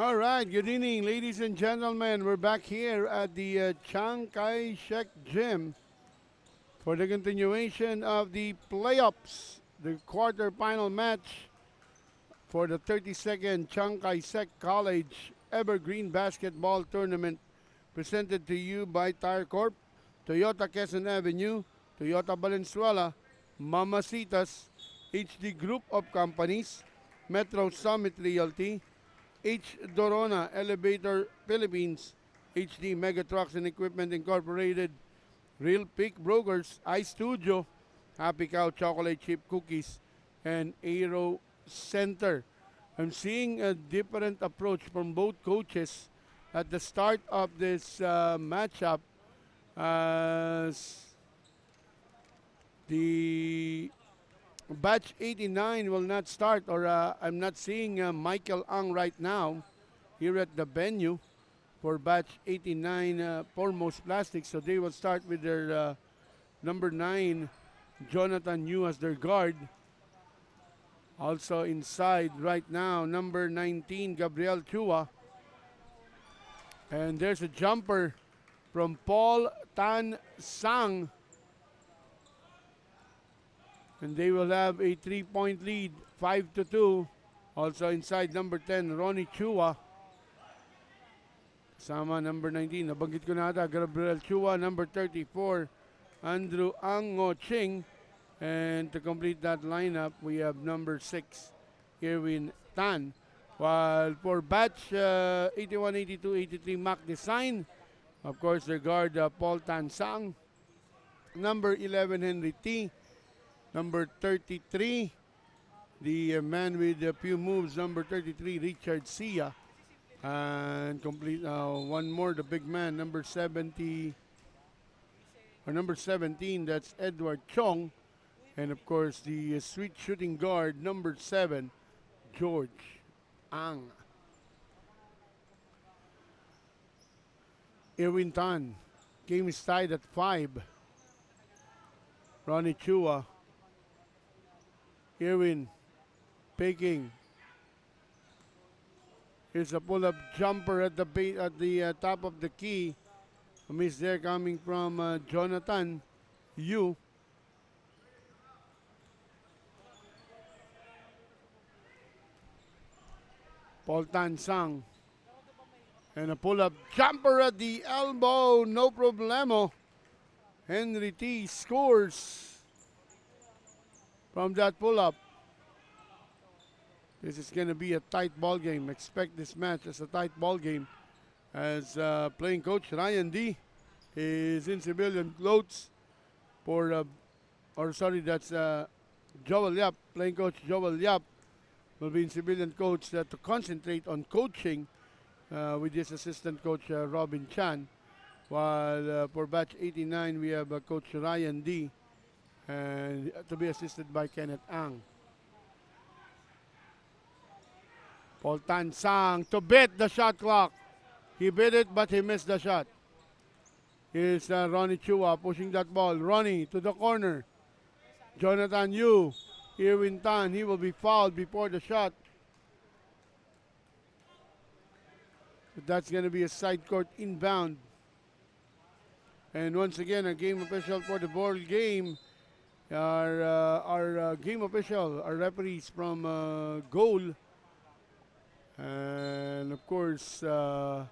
All right, good evening, ladies and gentlemen. We're back here at the Chiang Kai-shek Gym for the continuation of the playoffs, the quarterfinal match for the 32nd Chiang Kai-shek College Evergreen Basketball Tournament, presented to you by Tire Corp, Toyota Quezon Avenue, Toyota Valenzuela, Mamacitas, HD Group of Companies, Metro Summit Realty, H. Dorona Elevator Philippines, HD Mega Trucks and Equipment Incorporated, Real Peak Brokers, iStudio, Happy Cow Chocolate Chip Cookies, and Aero Center. I'm seeing a different approach from both coaches at the start of this matchup, as the batch 89 will not start, or I'm not seeing Michael Ang right now here at the venue for batch 89 Foremost Plastics. So they will start with their number 9, Jonathan Yu, as their guard. Also inside right now, number 19, Gabriel Chua. And there's a jumper from Paul Tan Sang. And they will have a 3-point lead, 5-2. Also inside number 10, Ronnie Chua. Sama number 19, nabanggit ko na ata, Gabriel Chua. Number 34, Andrew Ango Ching. And to complete that lineup, we have number 6, Irwin Tan. While for batch 81, 82, 83 Mac Design, of course, their guard Paul Tan Sang. Number 11, Henry T. Number 33, the man with a few moves, number 33, Richard Sia. And complete one more, the big man, number 70, or number 17, that's Edward Chong. And of course, the sweet shooting guard, number 7, George Ang. Irwin Tan, game is tied at 5. Ronnie Chua. Irwin Peking. Here's a pull-up jumper at the top of the key. A miss there coming from Jonathan Yu. Paul Tan Sang. And a pull-up jumper at the elbow. No problemo. Henry T scores from that pull-up. This is going to be a tight ball game. Expect this match as a tight ball game, as playing coach Ryan D is in civilian clothes for, that's Joel Yap. Playing coach Joel Yap will be in civilian coach to concentrate on coaching with his assistant coach Robin Chan. While for batch 89, we have coach Ryan D, and to be assisted by Kenneth Ang. Paul Tan Sang to beat the shot clock. He beat it, but he missed the shot. Here's Ronnie Chua pushing that ball. Ronnie to the corner. Jonathan Yu. Irwin Tan, he will be fouled before the shot. But that's going to be a side court inbound. And once again, a game official for the ball game. Our game official, our referees from goal. And of course, the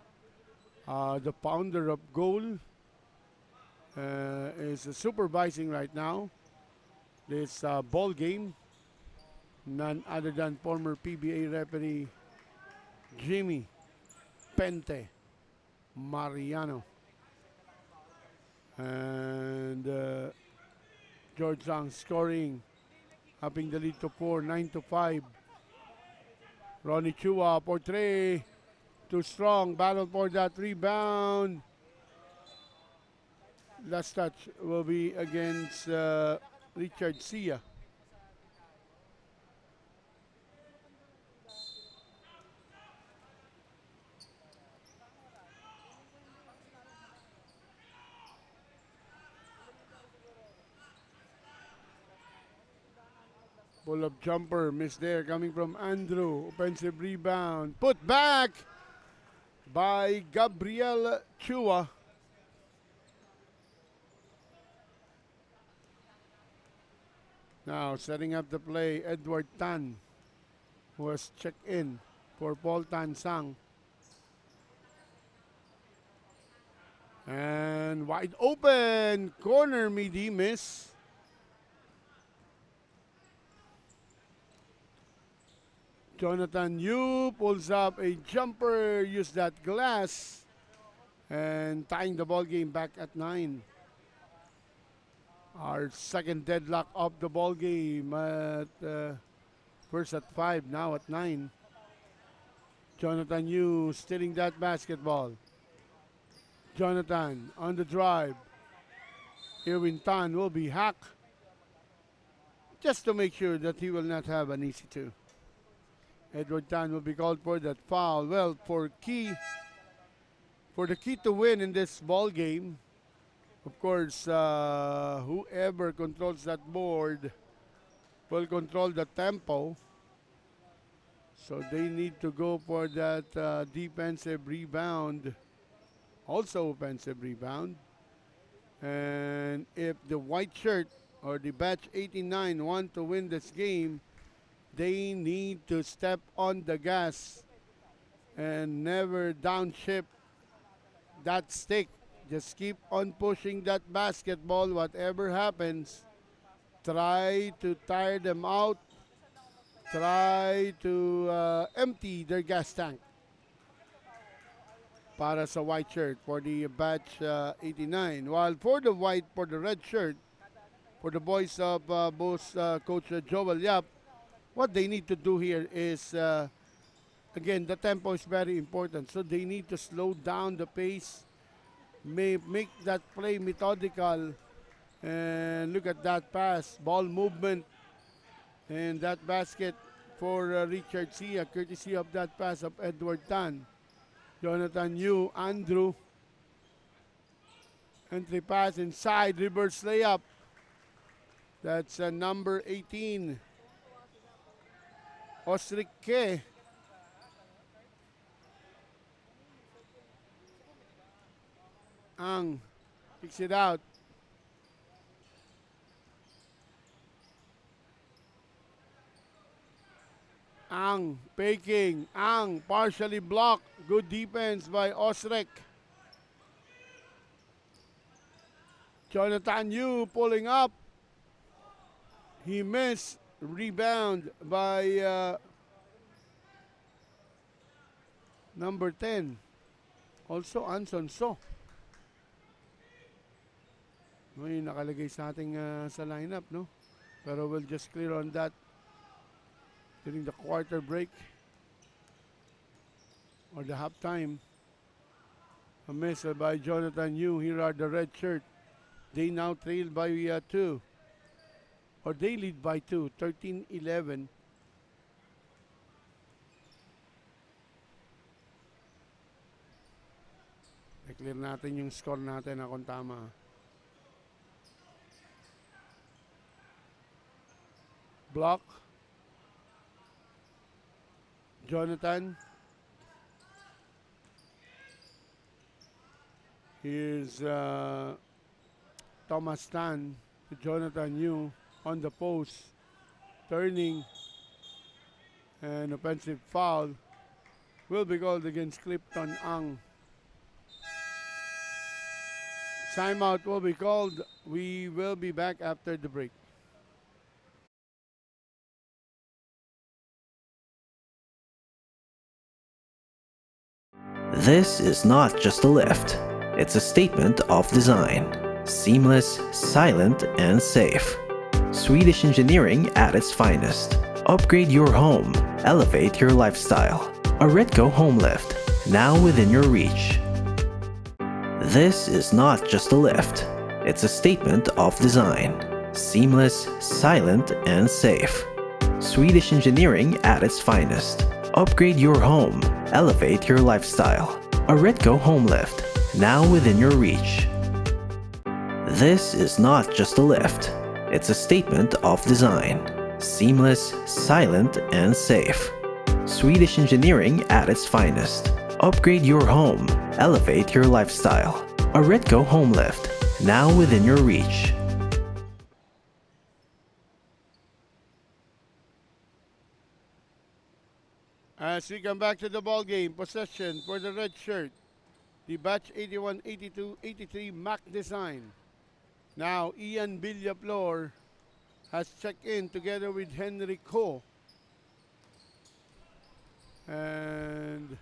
founder of goal is supervising right now this ball game. None other than former PBA referee Jimmy Pente Mariano. And George Zhang scoring, upping the lead to 4, 9-5. Ronnie Chua for 3, too strong, battle for that rebound. Last touch will be against Richard Sia. Pull-up jumper, miss there, coming from Andrew. Offensive rebound, put back. by Gabriel Chua. Now setting up the play, Edward Tan, who has checked in for Paul Tan Sang. And wide open, corner midi miss. Jonathan Yu pulls up a jumper, use that glass, and tying the ball game back at 9. Our second deadlock of the ball game at first at 5, now at 9. Jonathan Yu stealing that basketball. Jonathan on the drive. Irwin Tan will be hacked just to make sure that he will not have an easy 2. Edward Tan will be called for that foul. Well, for the key to win in this ball game, of course, whoever controls that board will control the tempo. So they need to go for that defensive rebound, also offensive rebound. And if the white shirt or the batch 89 want to win this game, they need to step on the gas and never downshift that stick. Just keep on pushing that basketball, whatever happens. Try to tire them out. Try to empty their gas tank. Para sa white shirt for the batch 89. While for the red shirt, for the boys of both Coach Joel Yap, what they need to do here is, again, the tempo is very important. So they need to slow down the pace, make that play methodical, and look at that pass, ball movement, and that basket for Richard Sia, courtesy of that pass of Edward Tan. Jonathan Yu, Andrew, entry pass inside, reverse layup. That's number 18. Osrike. Ang kicks it out. Ang faking. Ang partially blocked. Good defense by Osrek. Jonathan Yu pulling up. He missed. Rebound by number 10. Also Anson So. May nakalagay sa ating sa lineup, no? Pero we'll just clear on that during the quarter break or the halftime. A miss by Jonathan Yu. Here are the red shirt. They now trail by 2. Or they lead by 2, 13-11. I-clear natin yung score natin na kung tama. Block. Jonathan. Here's Thomas Tan to Jonathan Yu. On the post, turning, and offensive foul will be called against Clifton Ang. Timeout will be called. We will be back after the break. This is not just a lift. It's a statement of design. Seamless, silent, and safe. Swedish engineering at its finest. Upgrade your home. Elevate your lifestyle. A Redco home lift, now within your reach. This is not just a lift. It's a statement of design. Seamless, silent, and safe. Swedish engineering at its finest. Upgrade your home. Elevate your lifestyle. A Redco home lift, now within your reach. This is not just a lift. It's a statement of design. Seamless, silent, and safe. Swedish engineering at its finest. Upgrade your home. Elevate your lifestyle. A Redco Home Lift. Now within your reach. As we come back to the ball game, possession for the red shirt. The batch 81, 82, 83 Mac design. Now Ian Villaflor has checked in together with Henry Co. And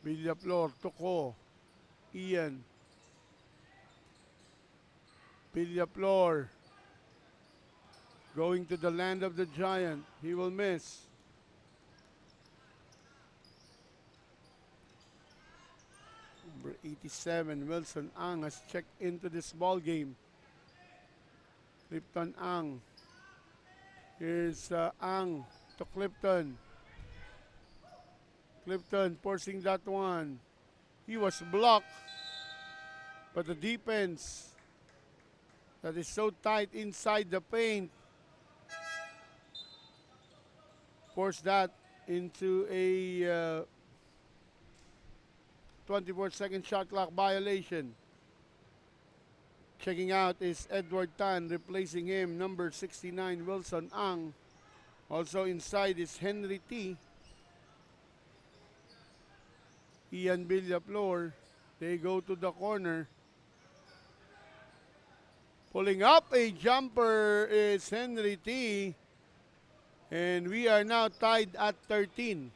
Villaflor to Co. Ian. Villaflor going to the land of the giant. He will miss. Number 87, Wilson Ang has checked into this ball game. Clifton Ang. Here's Ang to Clifton. Clifton forcing that one. He was blocked. But the defense that is so tight inside the paint forced that into a 24-second shot clock violation. Checking out is Edward Tan, replacing him, number 69, Wilson Ang. Also inside is Henry T. Ian Villaflor. They go to the corner. Pulling up a jumper is Henry T. And we are now tied at 13.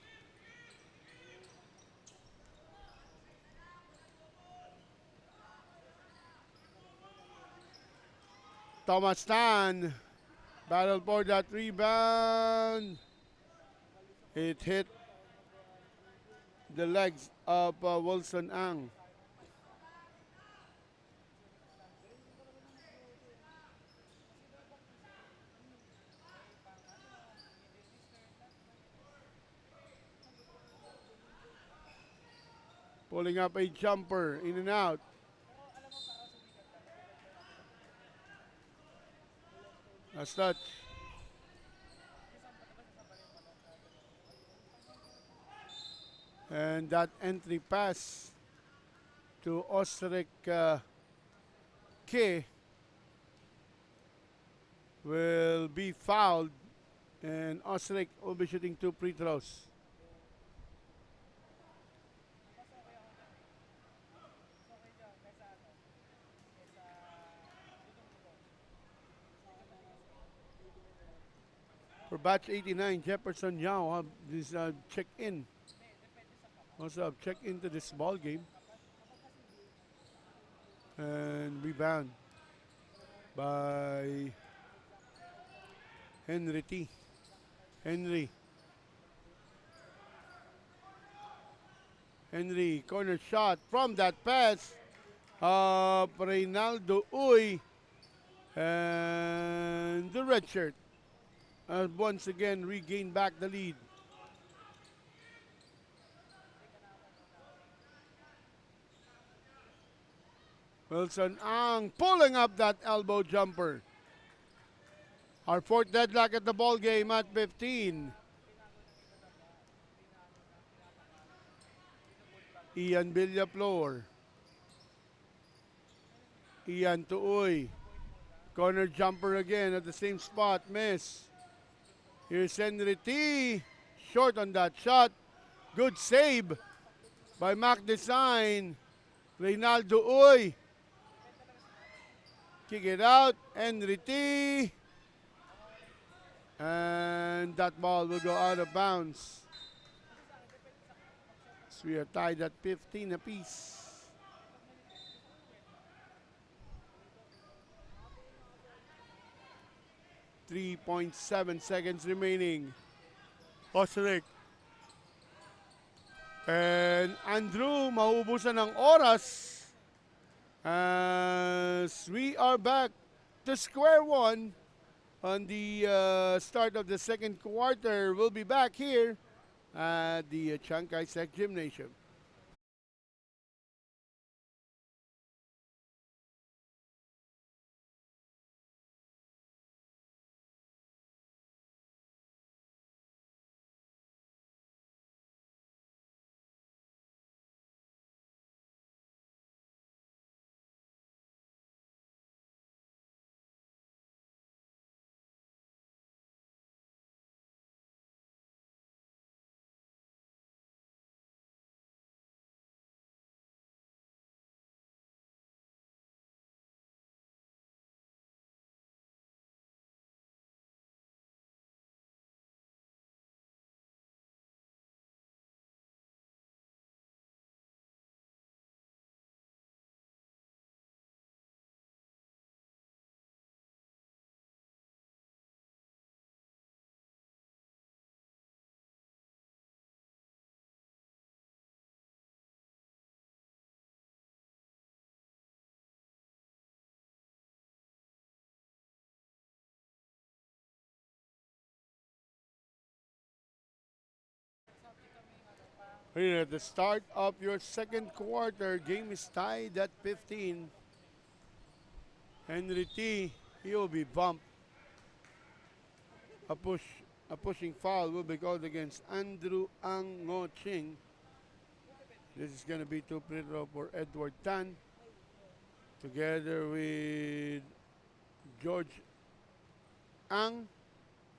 Thomas Tan, battle for that rebound. It hit the legs of Wilson Ang. Pulling up a jumper, in and out. Last touch. And that entry pass to Osric K will be fouled, and Osric will be shooting 2 free throws. For batch 89, Jefferson Yao have this check-in. Also have checked into this ball game. And rebound by Henry T. Henry, corner shot from that pass of Reynaldo Uy. And the red shirt once again regain back the lead. Wilson Ang pulling up that elbow jumper. Our fourth deadlock at the ball game at 15. Ian Villaflor. Ian to Uy. Corner jumper again at the same spot. Miss. Here's Henry T. Short on that shot. Good save by Mac Design. Reynaldo Uy. Kick it out. Henry T. And that ball will go out of bounds. So we are tied at 15 apiece. 3.7 seconds remaining. Osric. And Andrew, mauubusan ng oras. As we are back to square one on the start of the second quarter. We'll be back here at the Chiang Kai-shek Gymnasium. Here at the start of your second quarter, game is tied at 15. Henry T, he will be bumped. A pushing foul will be called against Andrew Ang Ngo Ching. This is going to be too free throw for Edward Tan, together with George Ang,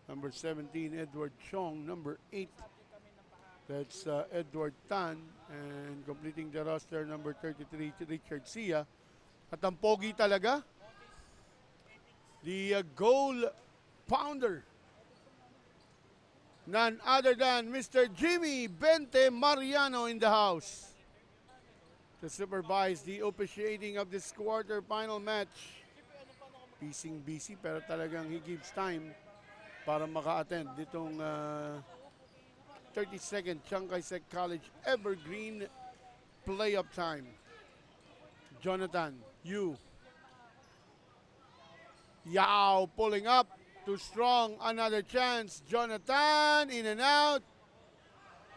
number 17, Edward Chong, number 8. That's Edward Tan, and completing the roster, number 33, Richard Sia. At ang pogi talaga, the goal pounder, none other than Mr. Jimmy Bente Mariano in the house to supervise the officiating of this quarterfinal match. Busy pero talagang he gives time para maka-attend ditong 32nd Chiang Kai-shek College Evergreen playoff time. Jonathan Yu. Yao pulling up, too strong, another chance. Jonathan in and out.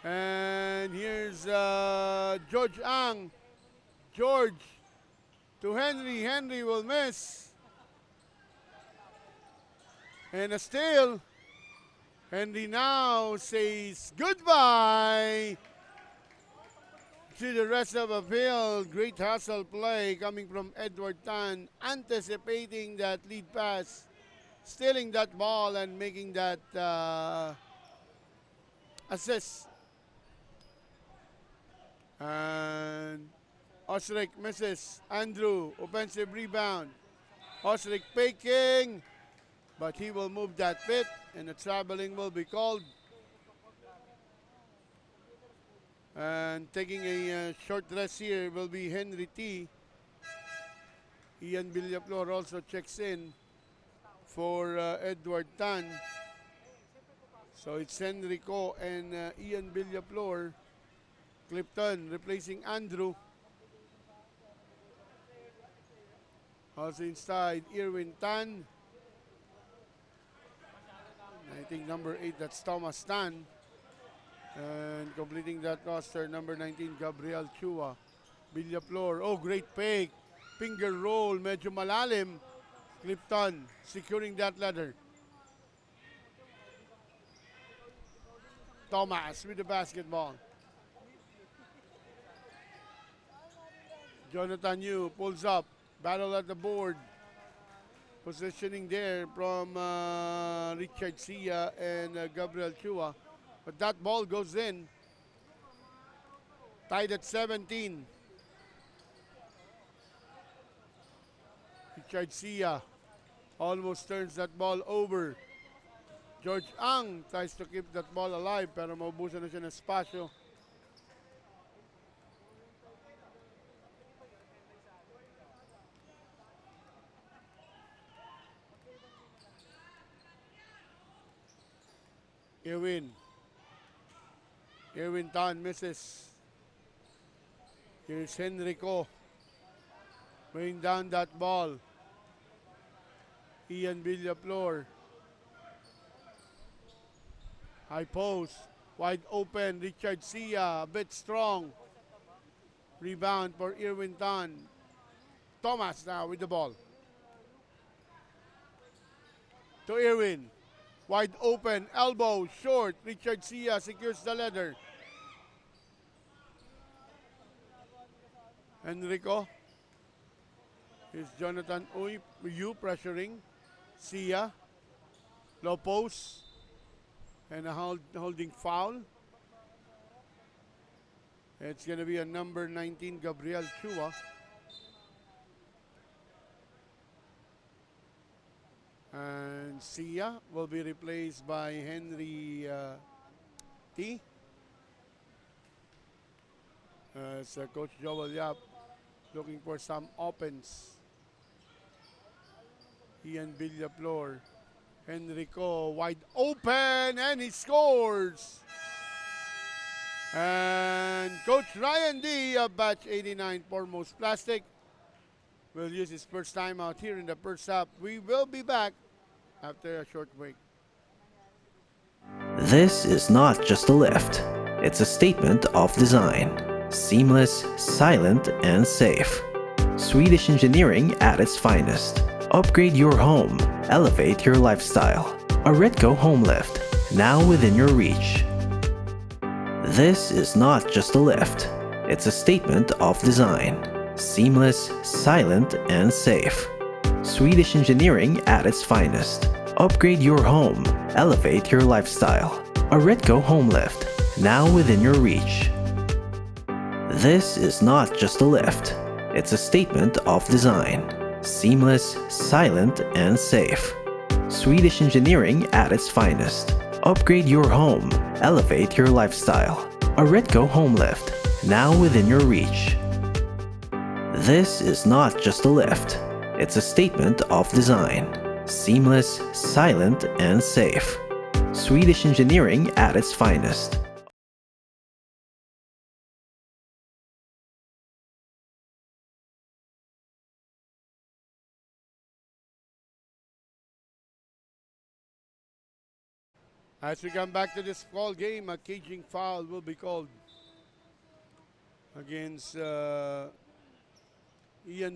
And here's George Ang. George to Henry. Henry will miss. And a steal. Henry now says goodbye to the rest of the field. Great hustle play coming from Edward Tan, anticipating that lead pass, stealing that ball and making that assist. And Osric misses. Andrew, offensive rebound. Osric faking, but he will move that bit, and the traveling will be called. And taking a short rest here will be Henry T. Ian Villaflor also checks in for Edward Tan. So it's Henrico and Ian Villaflor. Clifton replacing Andrew. Also inside, Irwin Tan. I think number 8, that's Thomas Tan. And completing that roster, number 19, Gabriel Chua. Villaflor, oh, great fake. Finger roll, medyo malalim. Clifton securing that ladder. Thomas with the basketball. Jonathan Yu pulls up. Battle at the board. Positioning there from Richard Sia and Gabriel Chua. But that ball goes in. Tied at 17. Richard Sia almost turns that ball over. George Ang tries to keep that ball alive pero maubusan na siya ng espasyo. Irwin Tan misses. Here's Henrico weighing down that ball. Ian Villaflor. High post. Wide open. Richard Sia. A bit strong. Rebound for Irwin Tan. Thomas now with the ball. To Irwin. Wide open, elbow, short. Richard Sia secures the leather. Enrico. Here's Jonathan Yu pressuring. Sia. Low post. And a holding foul. It's going to be a number 19, Gabriel Chua. And Sia will be replaced by Henry T. As Coach Joel Yap looking for some opens. Ian Villaflor. Henrico wide open and he scores. And Coach Ryan D of Batch 89 Foremost Plastic will use his first time out here in the first half. We will be back after a short break. This is not just a lift, It's a statement of design. Seamless, silent, and safe. Swedish engineering at its finest. Upgrade your home. Elevate your lifestyle. A Redco home lift, now within your reach. This is not just a lift. It's a statement of design. Seamless, silent, and safe. Swedish engineering at its finest. Upgrade your home. Elevate your lifestyle. A Redco home lift, now within your reach. This is not just a lift. It's a statement of design. Seamless, silent, and safe. Swedish engineering at its finest. Upgrade your home. Elevate your lifestyle. A Redco home lift, now within your reach. This is not just a lift. It's a statement of design. Seamless, silent, and safe. Swedish engineering at its finest. As we come back to this ball game, a caging foul will be called against Ian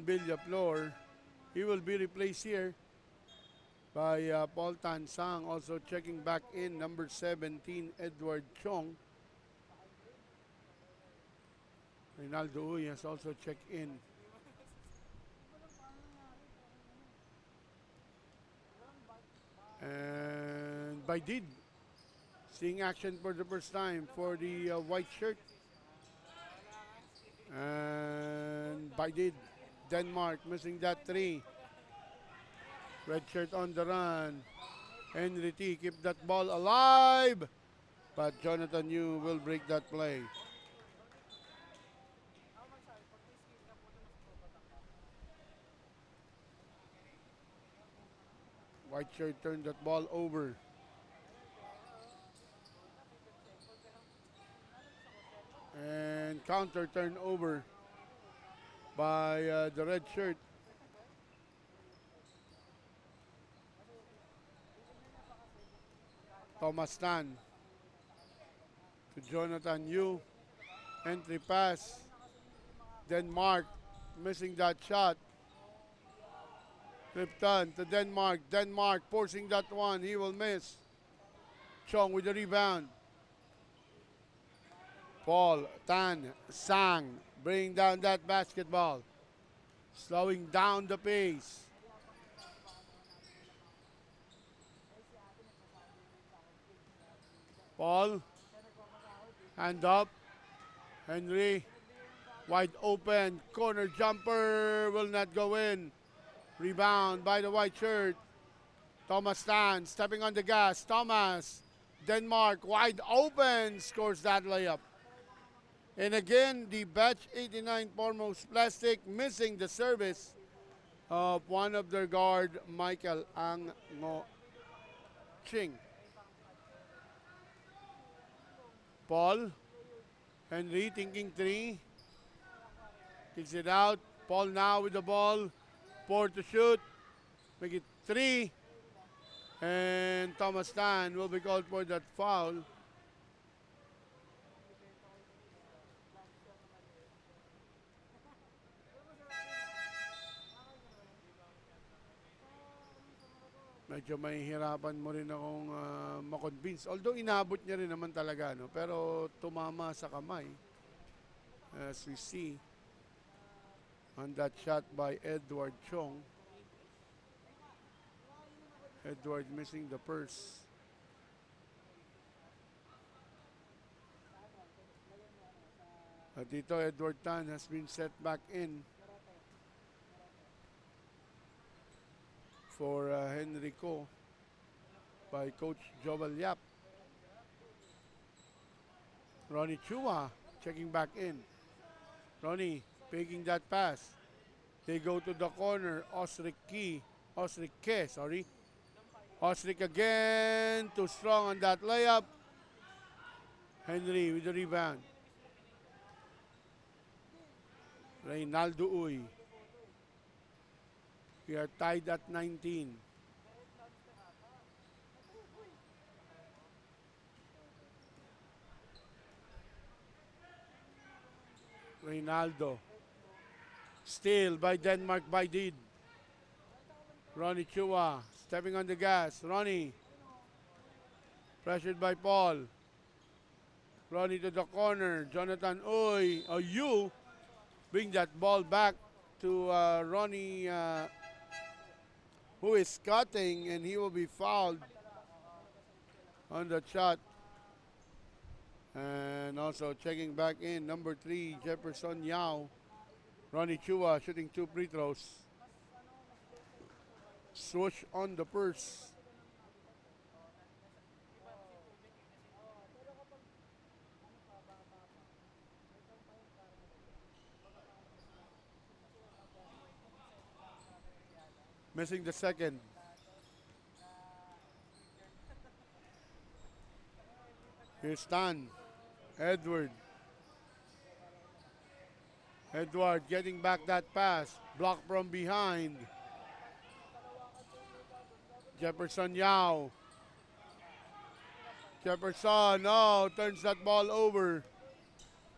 Villaflor. He will be replaced here by Paul Tansang. Also checking back in, number 17, Edward Chong. Reynaldo Uy has also checked in. And Baidid seeing action for the first time for the white shirt. And Baidid, Denmark missing that three. Red shirt on the run. Henry T keep that ball alive. But Jonathan Yu will break that play. White shirt turned that ball over. And counter turnover by the red shirt. Thomas Tan to Jonathan Yu. Entry pass. Denmark missing that shot. Clifton to Denmark. Denmark forcing that one. He will miss. Chong with the rebound. Paul Tan Sang bringing down that basketball. Slowing down the pace. Paul. Hand up. Henry. Wide open. Corner jumper will not go in. Rebound by the white shirt. Thomas Tan stepping on the gas. Thomas. Denmark wide open. Scores that layup. And again, the batch 89 foremost plastic missing the service of one of their guard, Michael Ang Ngo Ching. Paul. Henry thinking three. Kicks it out. Paul now with the ball. 4 to shoot. Make it 3. And Thomas Tan will be called for that foul. Medyo mahihirapan mo rin akong makonvince. Although inabot niya rin naman talaga, no? Pero tumama sa kamay. As we see on that shot by Edward Chong. Edward missing the purse. At dito, Edward Tan has been set back in for Henrico by Coach Joel Yap. Ronnie Chua checking back in. Ronnie taking that pass. They go to the corner. Osric again. Too strong on that layup. Henry with the rebound. Reynaldo Uy. We are tied at 19. Reynaldo. Steal by Denmark by Did. Ronnie Chua stepping on the gas. Ronnie pressured by Paul. Ronnie to the corner. Jonathan Uy. You bring that ball back to Ronnie, who is cutting, and he will be fouled on the shot. And also checking back in, number 3, Jefferson Yao. Ronnie Chua shooting 2 free throws. Swoosh on the purse. Missing the second. Here's Stan. Edward. Edward getting back that pass. Blocked from behind. Jefferson Yao. Jefferson, turns that ball over.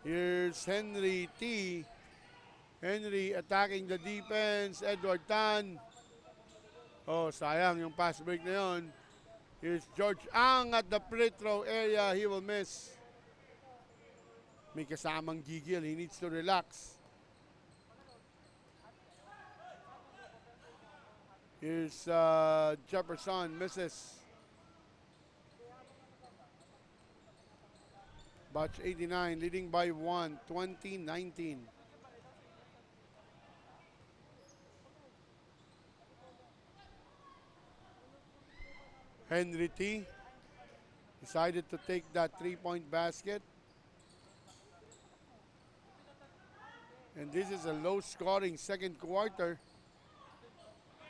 Here's Henry T. Henry attacking the defense. Edward Tan. Sayang yung pass break na yun. Here's George Ang at the free throw area. He will miss. May kasamang gigil. He needs to relax. Here's Jefferson. Misses. Batch 89 leading by 1, 20-19. Henry T. decided to take that 3-point basket. And this is a low-scoring second quarter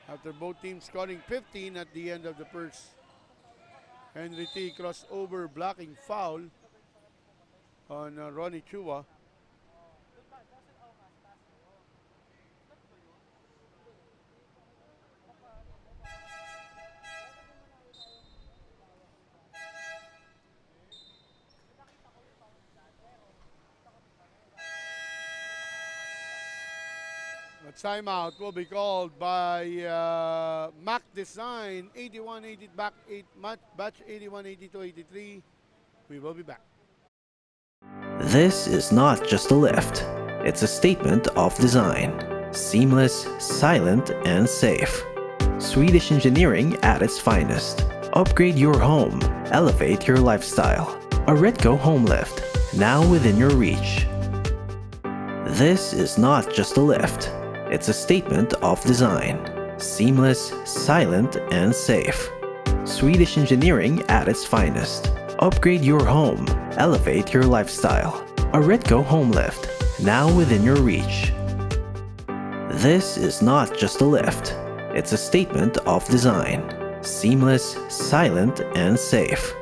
after both teams scoring 15 at the end of the first. Henry T. crossover blocking foul on Ronnie Chua. A timeout will be called by Mac Design 81-80 batch 81-82-83. We will be back. This is not just a lift, it's a statement of design. Seamless, silent, and safe. Swedish engineering at its finest. Upgrade your home, elevate your lifestyle. A Redco home lift, now within your reach. This is not just a lift, it's a statement of design. Seamless, silent, and safe. Swedish engineering at its finest. Upgrade your home, elevate your lifestyle. A Redco home lift, now within your reach. This is not just a lift, it's a statement of design. Seamless, silent, and safe.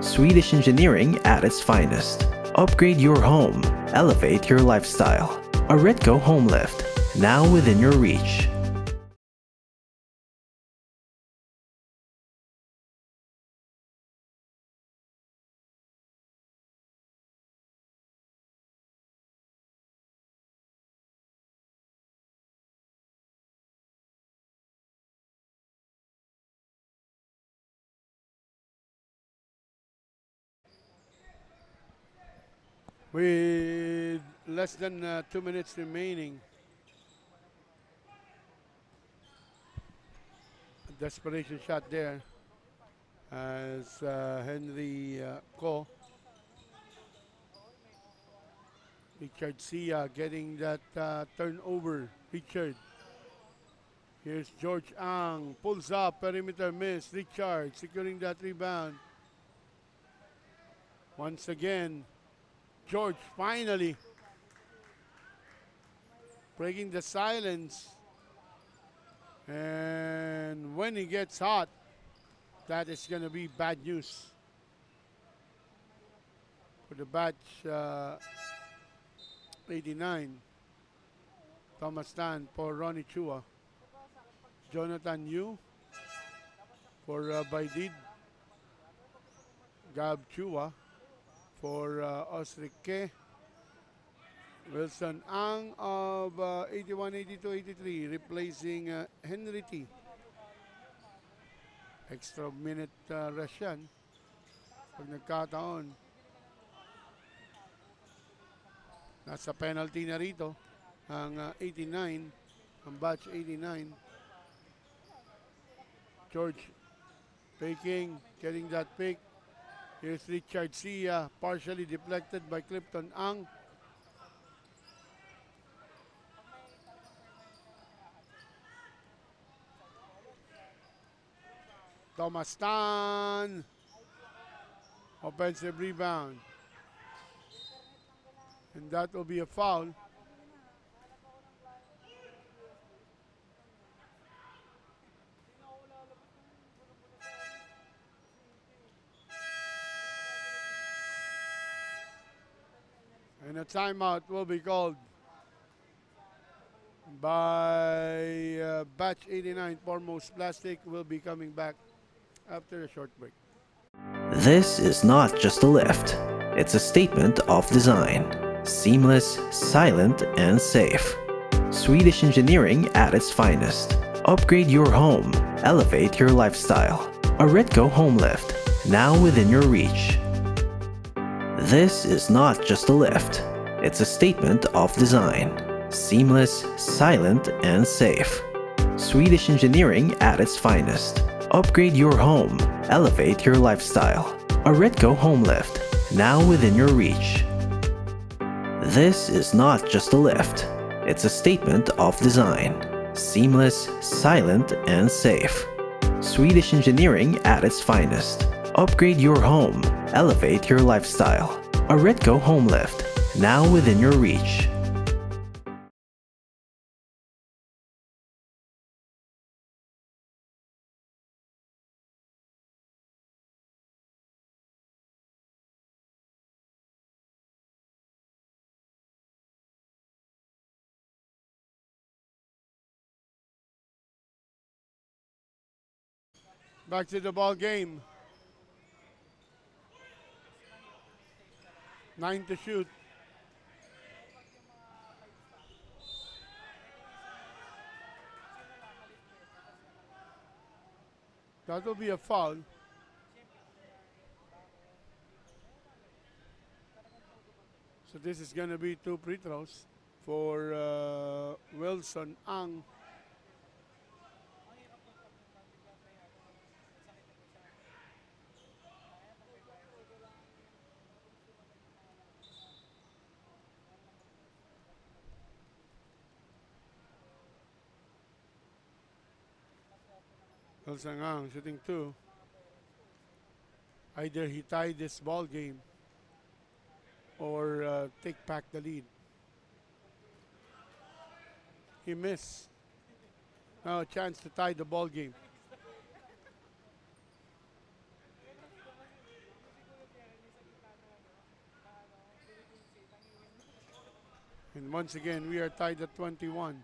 Swedish engineering at its finest. Upgrade your home, elevate your lifestyle. A Redco home lift, now within your reach. With less than 2 minutes remaining, a desperation shot there as Henry Ko. Richard Sia getting that turnover. Richard. Here's George Ang. Pulls up. Perimeter miss. Richard securing that rebound. Once again, George finally breaking the silence. And when he gets hot, that is going to be bad news for the batch 89. Thomas Tan for Ronnie Chua. Jonathan Yu for Baidid. Gab Chua for Osrike. Wilson Ang of 81, 82, 83 replacing Henry T. Extra minute rush yan pag nagkataon. Nasa penalty na rito ang 89, ang batch 89. George faking, getting that pick. Here's Richard Sia, partially deflected by Clifton Ang. Thomas Tan, offensive rebound. And that will be a foul. And a timeout will be called by batch 89. Foremost Plastic will be coming back after a short break. This is not just a lift, it's a statement of design. Seamless, silent, and safe. Swedish engineering at its finest. Upgrade your home, elevate your lifestyle. A Redco home lift, now within your reach. This is not just a lift, it's a statement of design. Seamless, silent, and safe. Swedish engineering at its finest. Upgrade your home, elevate your lifestyle. A Redco home lift, now within your reach. This is not just a lift, it's a statement of design. Seamless, silent, and safe. Swedish engineering at its finest. Upgrade your home, elevate your lifestyle. A Redco home lift, now within your reach. Back to the ball game. 9 to shoot. That will be a foul. So this is going to be 2 free throws for Wilson Ang. Wilson Ang shooting 2. Either he tied this ball game or take back the lead. He missed. Now a chance to tie the ball game. And once again, we are tied at 21.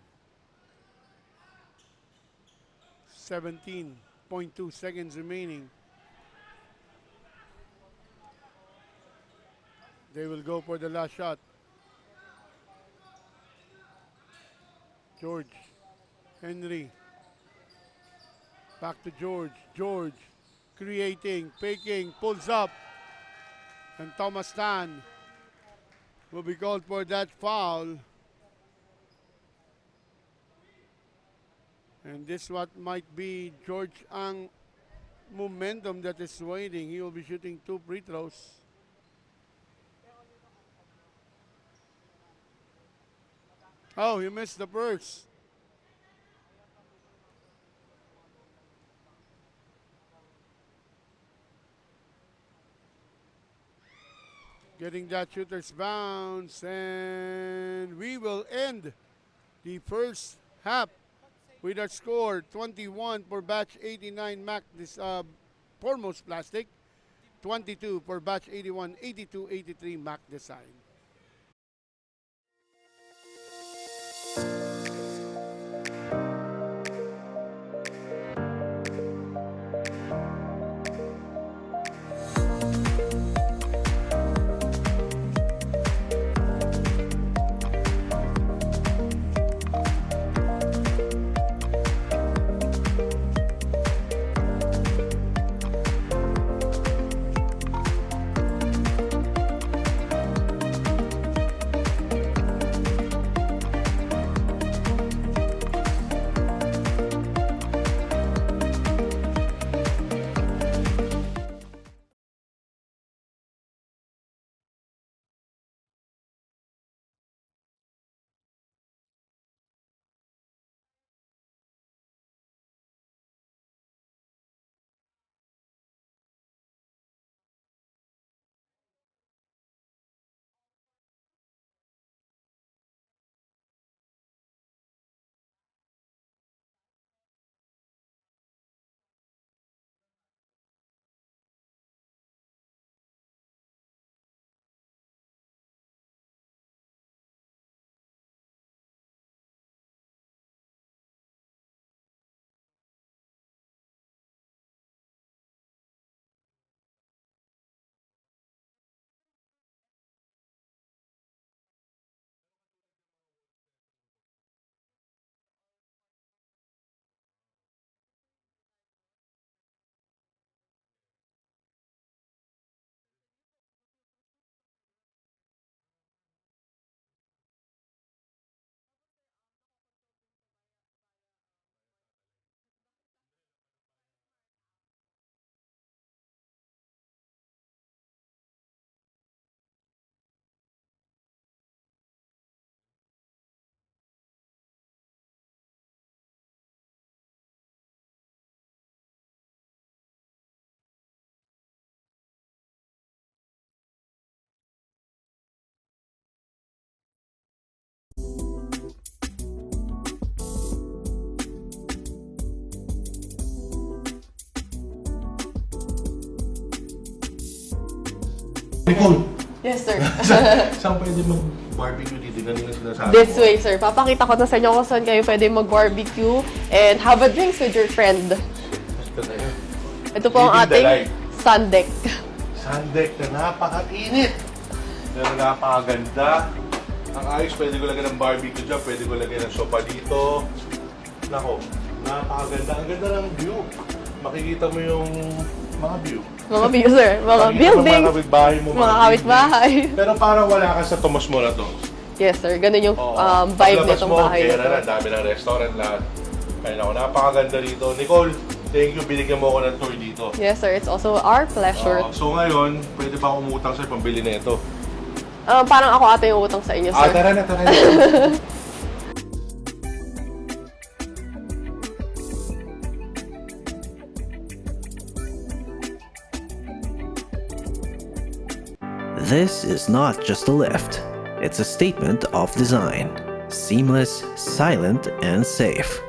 17.2 seconds remaining. They will go for the last shot. George, Henry, back to George. George creating, faking, pulls up. And Thomas Tan will be called for that foul. And this what might be George Ang momentum that is waiting. He will be shooting 2 free throws. Oh, he missed the first. Getting that shooter's bounce, and we will end the first half with our score 21 for batch 89 Mac this Foremost Plastic, 22 for batch 81 82 83 Mac Design. Nicole, Yes, sir. saan pwede mag-barbecue dito? Kanina sinasabi This mo. way, sir. Papakita ko na sa inyo kung saan kayo pwede mag-barbecue and have a drinks with your friend. Ito na yun. Ito po ang Living the ating life. sun deck. Sandek na napaka-init. Pero napakaganda. Ang ayos, pwede ko lagyan ng barbecue dyan, pwede ko lagyan ng sopa dito. Nako, napakaganda. Ang ganda ng view. Makikita mo yung mga view. Mga view, sir. Mga Makikita mo buildings. mga kapitbahay mo. Mga kapitbahay. buildings. Pero parang wala ka sa Tomas mo na to. Yes, sir. Ganun yung Oo. vibe Paglabas nitong mo, bahay pera na na, to. dami ng restaurant lahat. Kaya ako, napakaganda dito. Nicole, thank you, binigyan mo ako ng tour dito. Yes, sir. It's also our pleasure. So ngayon, pwede ba akong umutang sa pambili na ito? Parang ako ata yung utang sa inyo, sir. Tara na. This is not just a lift, it's a statement of design. Seamless, silent, and safe.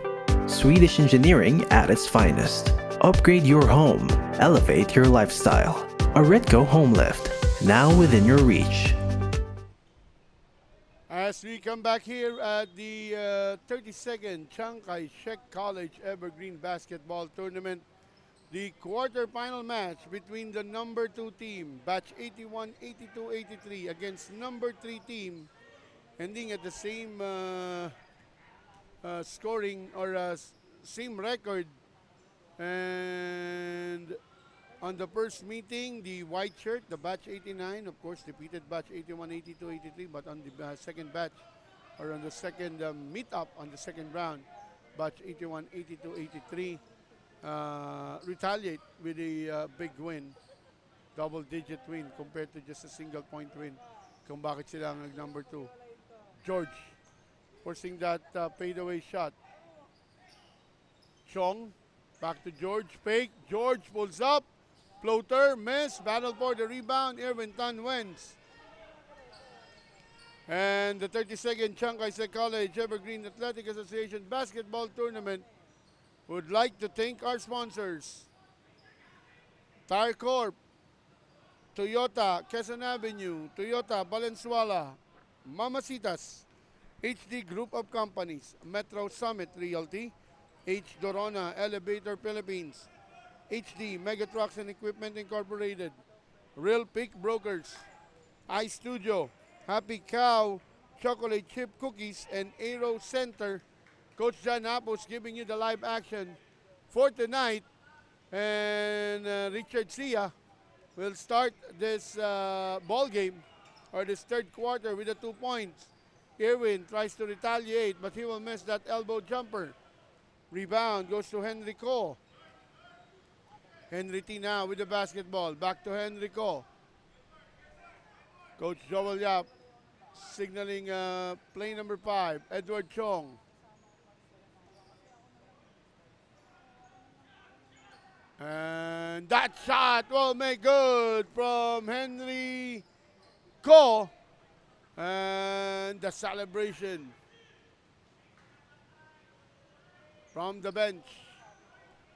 Swedish engineering at its finest. Upgrade your home, elevate your lifestyle. A Redco home lift, now within your reach. As we come back here at the 32nd Chiang Kai-shek College Evergreen Basketball Tournament, the quarterfinal match between the number 2 team, batch 81, 82, 83 against number 3 team, ending at the same scoring or same record. And on the first meeting, the white shirt, the batch 89, of course, defeated batch 81, 82, 83, but on the second batch, or on the second meet-up on the second round, batch 81, 82, 83, retaliate with a big win, double-digit win compared to just a single-point win kung bakit sila ang number 2. George forcing that fadeaway shot. Chong, back to George, fake, George pulls up, floater, miss, battle for the rebound, Irwin Tan wins. And the 32nd Chiang Kai-shek College Evergreen Athletic Association Basketball Tournament would like to thank our sponsors, Tire Corp, Toyota Quezon Avenue, Toyota Valenzuela, Mamacitas, HD Group of Companies, Metro Summit Realty, H. Dorona Elevator Philippines, HD Mega Trucks and Equipment Incorporated, Real Peak Brokers, iStudio, Happy Cow, Chocolate Chip Cookies, and Aero Center. Coach John Apos giving you the live action for tonight. And Richard Sia will start this ball game or this third quarter with the 2 points. Irwin tries to retaliate, but he will miss that elbow jumper. Rebound goes to Henry Ko. Henry T now with the basketball. Back to Henry Ko. Coach Joel Yap signaling play number 5. Edward Chong. And that shot will make good from Henry Ko. And the celebration from the bench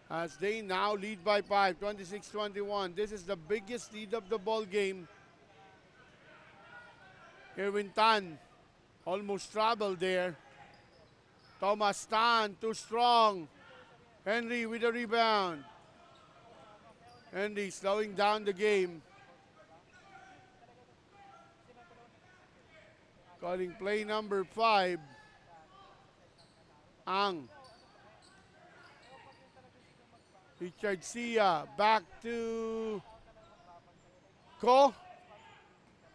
as they now lead by 5, 26-21. This is the biggest lead of the ball game. Irwin Tan almost traveled there. Thomas Tan too strong. Henry with a rebound. Henry slowing down the game. Calling play number 5. Ang. Richard Sia back to Ko.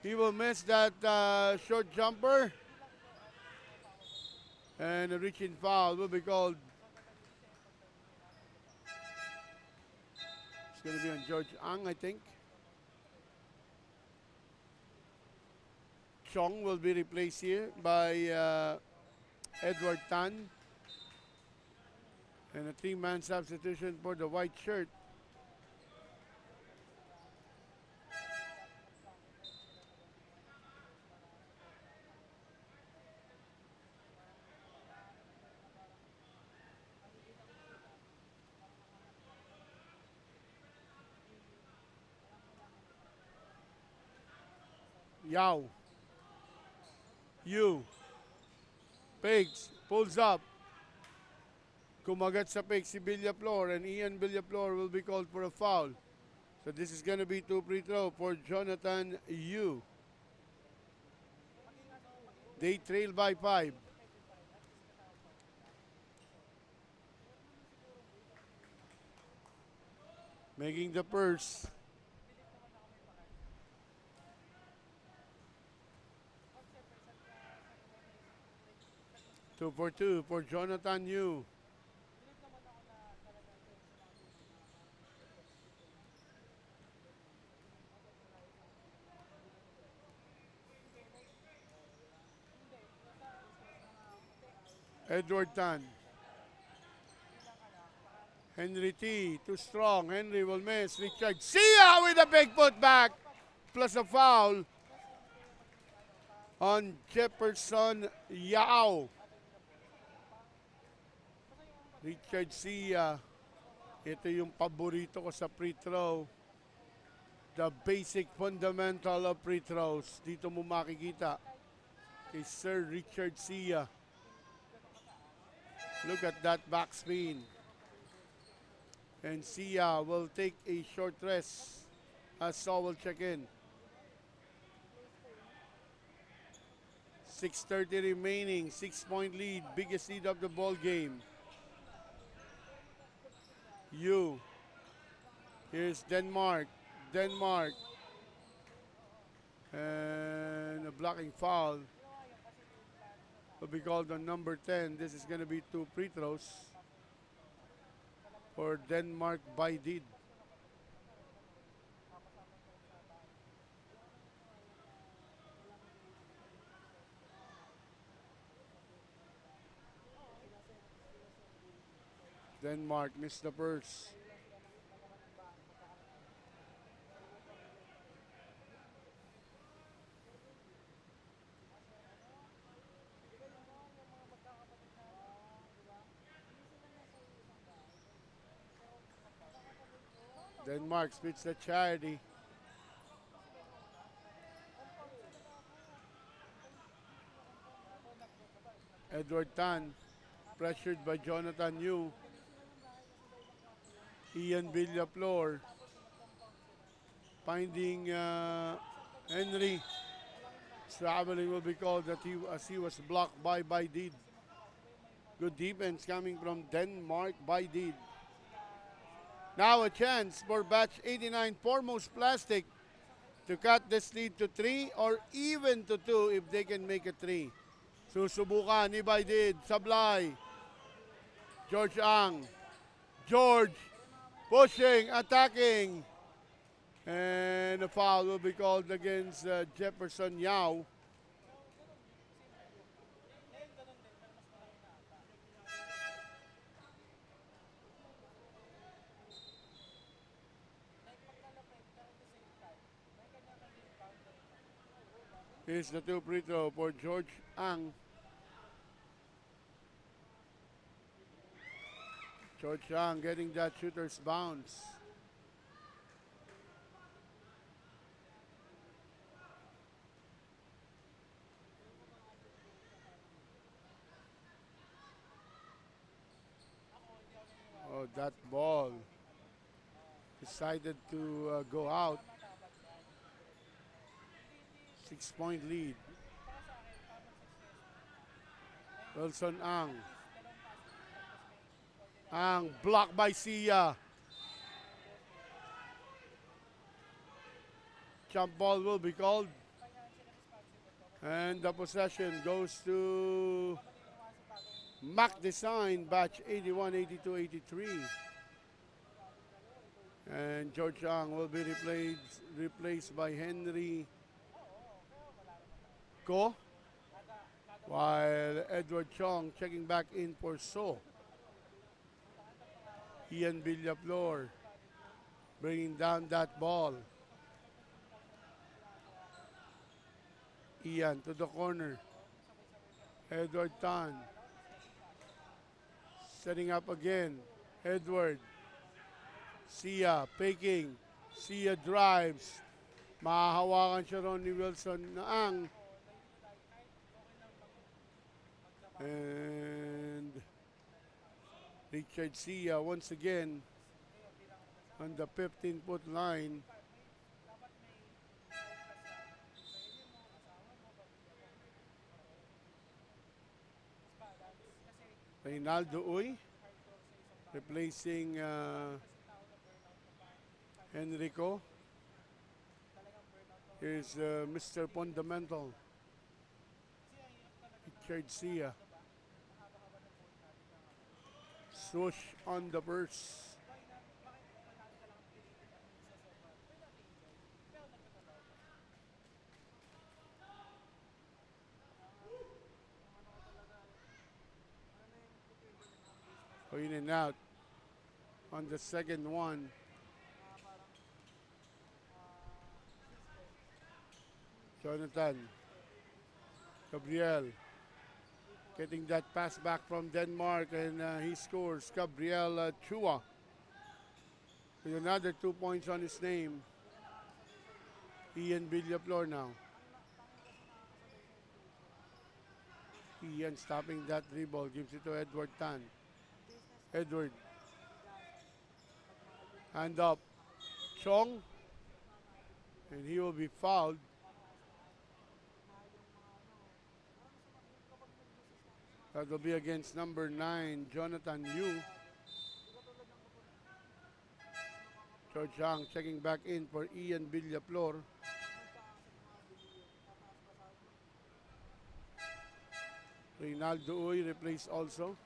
He will miss that short jumper. And a reaching foul will be called. It's going to be on George Ang, I think. Chong will be replaced here by Edward Tan. And a 3-man substitution for the white shirt. Yao. Yu. Fakes. Pulls up. Kumagat sa fake si Villaflor, and Ian Villaflor will be called for a foul. So this is going to be 2 free throw for Jonathan Yu. They trail by 5. Making the purse. Two for two for Jonathan Yu. Edward Tan. Henry T. Too strong. Henry will miss. Richard Sia with a big putback. Plus a foul on Jefferson Yao. Richard Sia. Ito yung paborito ko sa free throw. The basic fundamental of free throws. Dito mo makikita kay Sir Richard Sia. Look at that backspin. And Sia will take a short rest as Saul will check in. 6:30 remaining, 6-point lead, biggest lead of the ball game. Yu. Here's Denmark. Denmark. And a blocking foul will be called on number 10. This is going to be 2 free throws for Denmark by Did. Denmark missed the purse. Denmark splits the charity. Edward Tan pressured by Jonathan Yu. Ian Villaflor finding Henry. Traveling will be called that as he was blocked by Did. Good defense coming from Denmark by Did. Now a chance for batch 89 Foremost Plastic to cut this lead to 3 or even to 2 if they can make a 3. Susubukan ni Baydid, Sablay, George Ang, George pushing, attacking, and a foul will be called against Jefferson Yao. Here's the 2 free throw for George Ang. George Ang getting that shooter's bounce. Oh, that ball decided to go out. 6-point lead. Wilson Ang. Ang blocked by Sia. Jump ball will be called. And the possession goes to Mac Design, batch 81, 82, 83. And George Ang will be replaced by Henry Ko, while Edward Chong checking back in for So. Ian Villaflor bringing down that ball. Ian to the corner. Edward Tan setting up again. Edward. Sia faking. Sia drives. Mahahawakan siya ron ni Wilson Ang. And Richard Sia once again on the 15-foot line. Reynaldo Uy replacing Enrico. Here's Mr. Fundamental, Richard Sia. Swoosh on the burst. In and out on the second one. Jonathan Gabriel getting that pass back from Denmark, and he scores. Gabriel Chua with another 2 points on his name. Ian Villaflor now. Ian stopping that dribble, gives it to Edward Tan. Edward. Hand up. Chong. And he will be fouled. That will be against number 9, Jonathan Yu. George Hang checking back in for Ian Villaflor. Reynaldo Uy replaced also.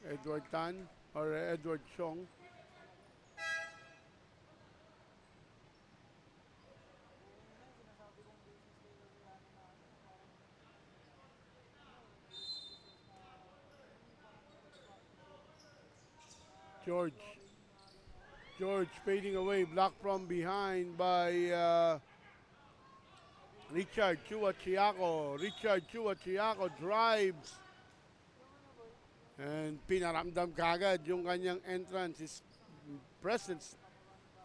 Edward Tan or Edward Chong. George fading away, blocked from behind by Richard Chuachiaco. Richard Chuachiaco drives and pinaramdam kagad yung kanyang entrance. His presence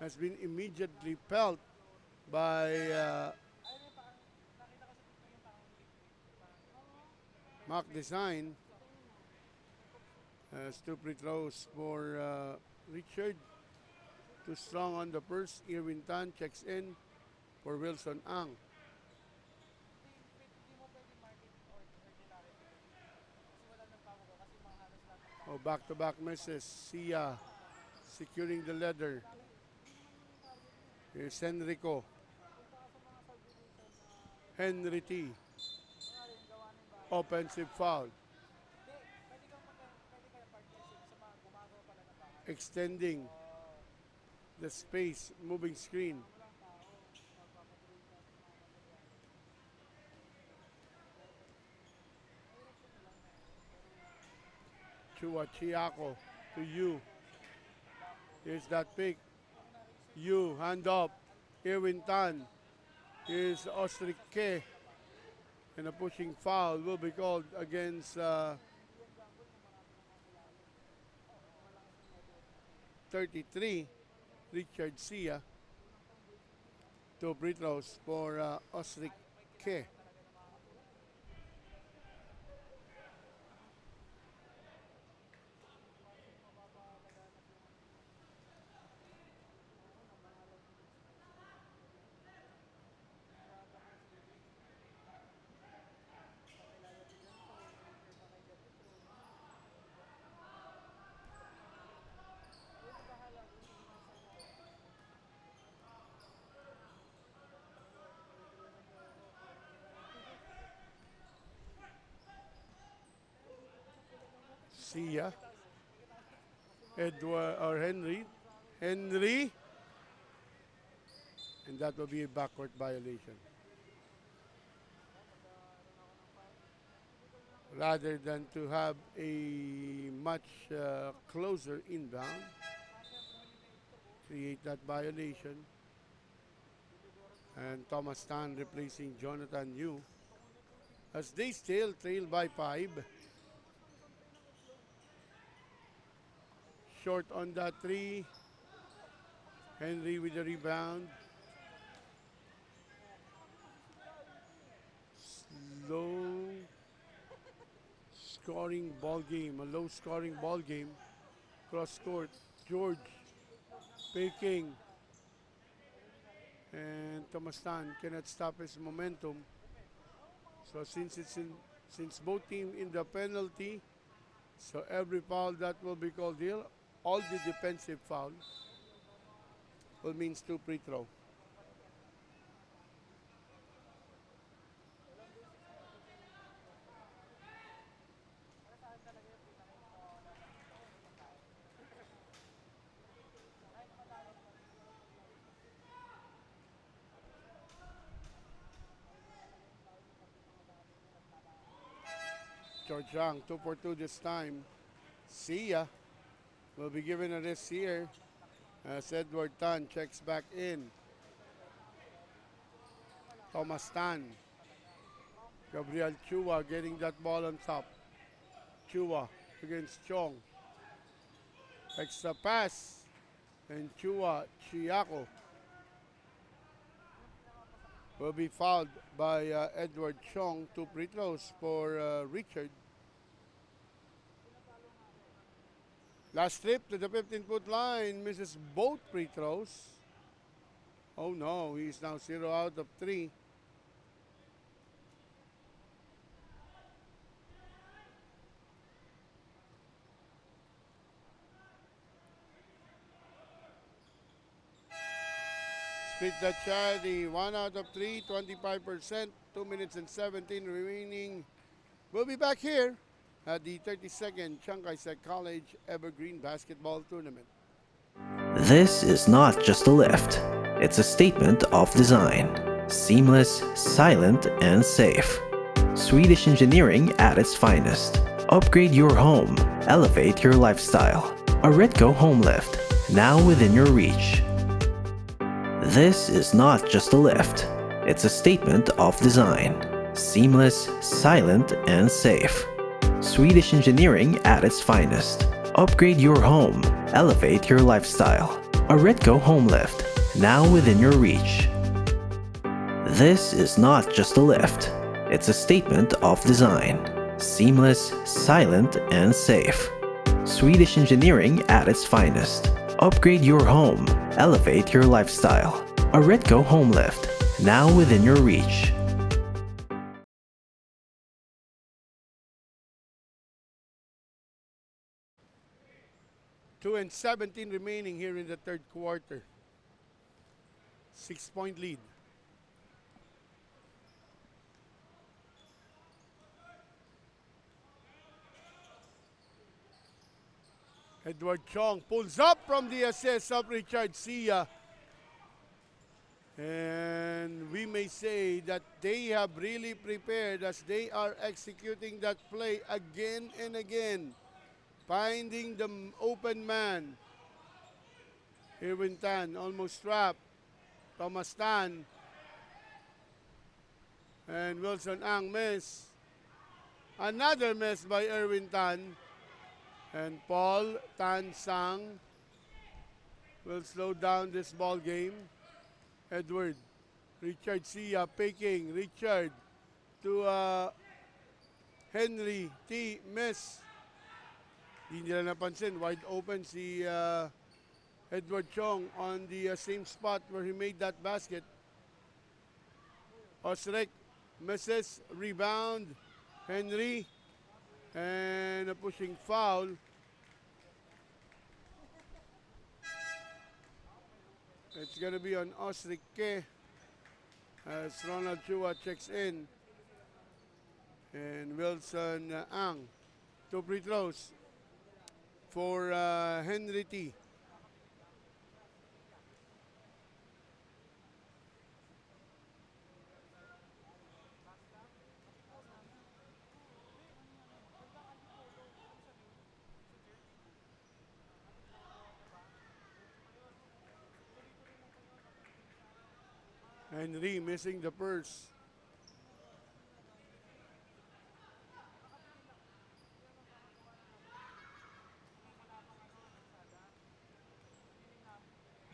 has been immediately felt by Mac Design. Two free throws for Richard. Too strong on the first. Irwin Tan checks in for Wilson Ang. Back-to-back misses. Sia securing the leather. Here's Enrico. Henry T. Offensive foul. Extending the space, moving screen. Chuachiaco to Yu. Here's that pick. Yu, hand up. Irwin Tan. Here's Ostrike. And a pushing foul will be called against 33, Richard Sia. Two free throws for Ostrike. Sia. Edward or Henry. And that will be a backward violation. Rather than to have a much closer inbound, create that violation. And Thomas Tan replacing Jonathan Yu as they still trail by 5. short on that three. Henry with the rebound. Low scoring ball game. A low scoring ball game. Cross court. George Peking. And Tomastan cannot stop his momentum. So since both teams in the penalty, so every foul that will be called here, all the defensive fouls will means two free throw. George Young, 2 for 2 this time. Sia will be given a rest here as Edward Tan checks back in. Thomas Tan. Gabriel Chua getting that ball on top. Chua against Chong. Extra pass. And Chua Chiako will be fouled by Edward Chong. Two free throws for Richard. Last trip to the 15-foot line, misses both free throws. Oh no, he's now 0 out of 3. Split the charity, 1 out of 3, 25%, 2 minutes and 17 remaining. We'll be back here at the 32nd Chiang Kai-shek College Evergreen Basketball Tournament. This is not just a lift, it's a statement of design. Seamless, silent, and safe. Swedish engineering at its finest. Upgrade your home, elevate your lifestyle. A Redco home lift, now within your reach. This is not just a lift, it's a statement of design. Seamless, silent, and safe. Swedish engineering at its finest. Upgrade your home, elevate your lifestyle. A Redco home lift, now within your reach. This is not just a lift, it's a statement of design. Seamless, silent, and safe. Swedish engineering at its finest. Upgrade your home, elevate your lifestyle. A Redco home lift, now within your reach. Two and 17 remaining here in the third quarter. 6-point lead. Edward Chong pulls up from the assist of Richard Sia. And we may say that they have really prepared as they are executing that play again and again. Finding the open man. Irwin Tan almost trapped. Thomas Tan. And Wilson Ang miss. Another miss by Irwin Tan. And Paul Tan Sang will slow down this ball game. Edward. Richard Sia Peking. Richard to Henry T. Miss. Hindi nila napansin. Wide open si Edward Chong on the same spot where he made that basket. Osrek misses. Rebound. Henry. And a pushing foul. It's going to be on Osrike as Ronald Chua checks in. And Wilson Ang. Two free throws for Henry T. Henry missing the purse.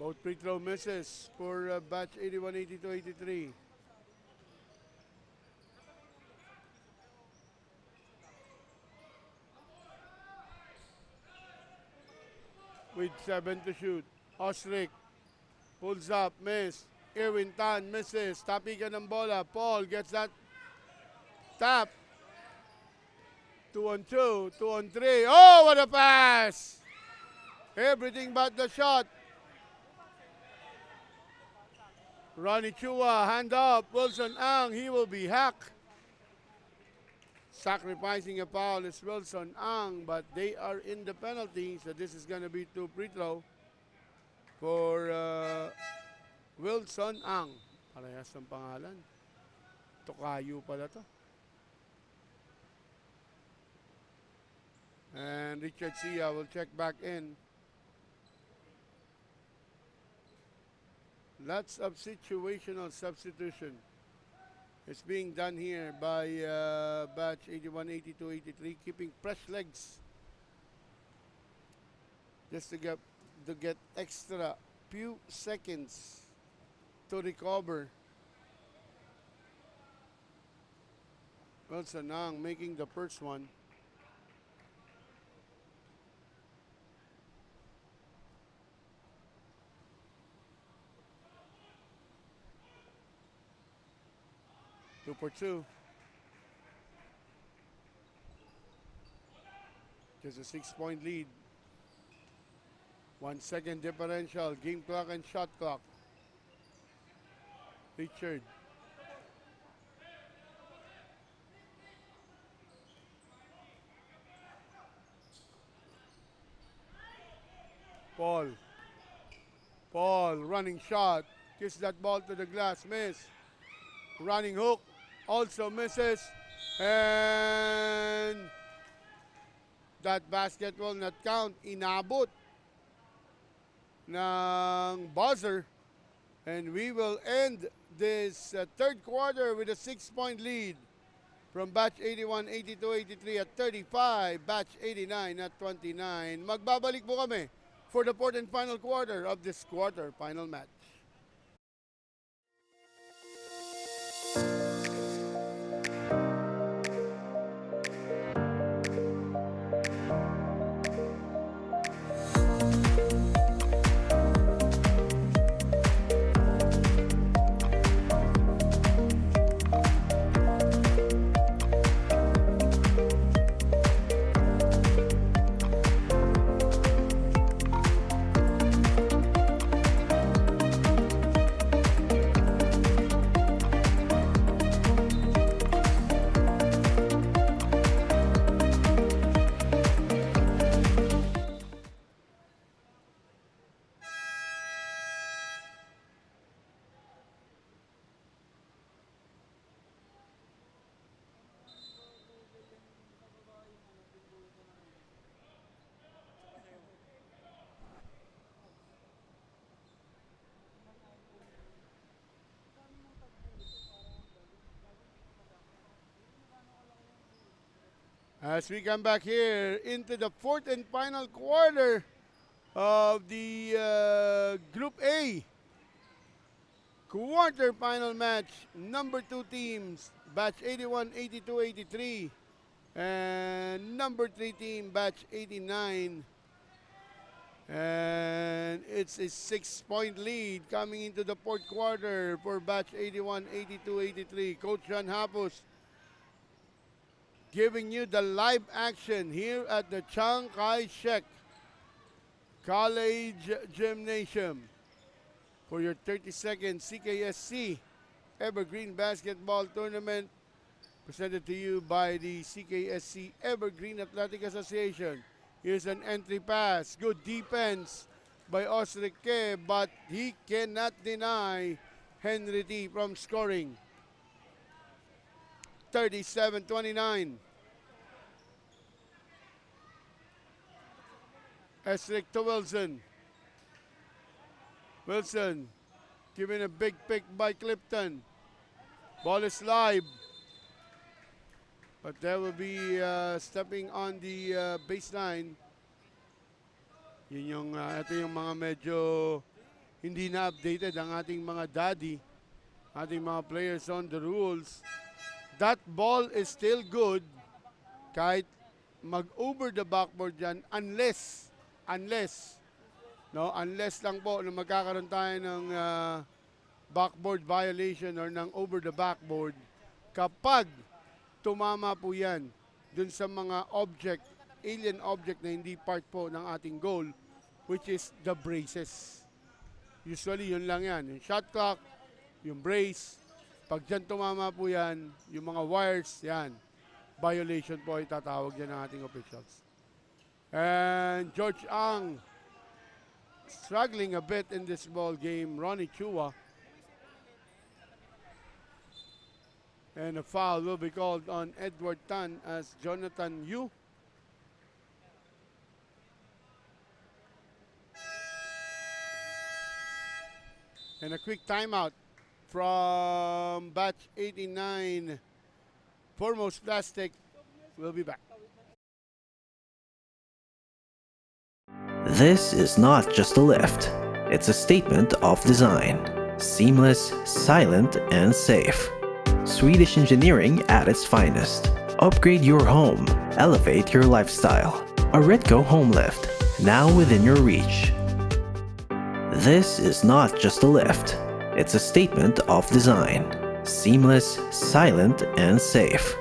Both free throw misses for batch 81, 82, 83. With 7 to shoot. Osric pulls up, miss. Irwin Tan misses. Tapikan ng bola. Paul gets that tap. 2 on 2, 2 on 3. Oh, what a pass! Everything but the shot. Ronnie Chua, hand up. Wilson Ang, he will be hacked. Sacrificing a foul is Wilson Ang, but they are in the penalty, so this is going to be 2 free throw for Wilson Ang. Parehas ng pangalan. Tokayo pala to. And Richard Sia will check back in. Lots of situational substitution. It's being done here by batch 81, 82, 83, keeping fresh legs just to get extra few seconds to recover. Wilson Ang making the first one. Two for two. Just a 6-point lead. 1 second differential. Game clock and shot clock. Richard. Paul. Paul running shot. Kiss that ball to the glass. Miss. Running hook. Also misses. And that basket will not count. Inabot ng buzzer. And we will end this third quarter with a 6-point lead from batch 81, 82, 83 at 35, batch 89 at 29. Magbabalik po kami for the fourth and final quarter of this quarter final match. As we come back here into the fourth and final quarter of the Group A quarter-final match, number 2 teams, batch 81, 82, 83, and number 3 team, batch 89. And it's a 6-point lead coming into the fourth quarter for batch 81, 82, 83. Coach John Hapos giving you the live action here at the Chiang Kai-shek College Gymnasium for your 32nd CKSC Evergreen Basketball Tournament, presented to you by the CKSC Evergreen Athletic Association. Here's an entry pass. Good defense by Osrique, but he cannot deny Henry T from scoring. 37-29. Esric to Wilson. Wilson giving a big pick by Clifton. Ball is live. But there will be stepping on the baseline. Yun yung, ito yung mga medyo hindi na updated ang ating mga daddy, ating mga players on the rules. That ball is still good kahit mag-over the backboard yan unless lang po na magkakaroon tayo ng backboard violation or ng over the backboard kapag tumama po yan dun sa mga alien object na hindi part po ng ating goal, which is the braces. Usually yun lang yan, yung shot clock, yung brace. Pag dyan tumama po yan, yung mga wires, yan, violation po ay tatawag yan ng ating officials. And George Ang struggling a bit in this ball game. Ronnie Chua. And a foul will be called on Edward Tan as Jonathan Yu. And a quick timeout from batch 89. Foremost Plastic will be back. This is not just a lift, it's a statement of design. Seamless, silent, and safe. Swedish engineering at its finest. Upgrade your home, elevate your lifestyle. A Redco home lift, now within your reach. This is not just a lift, it's a statement of design. Seamless, silent, and safe.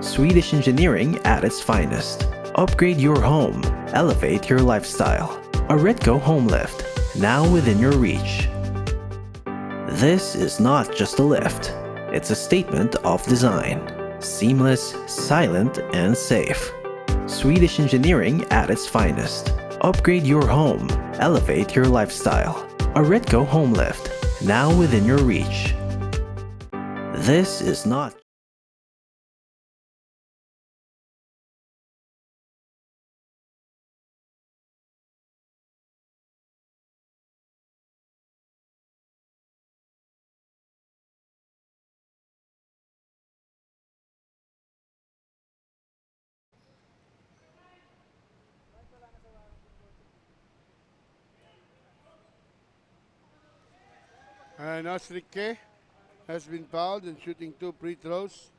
Swedish engineering at its finest. Upgrade your home, elevate your lifestyle. A Redco home lift, now within your reach. This is not just a lift, it's a statement of design. Seamless, silent, and safe. Swedish engineering at its finest. Upgrade your home, elevate your lifestyle. A Redco home lift, now within your reach. This is not And Osrike has been fouled and shooting 2 free throws.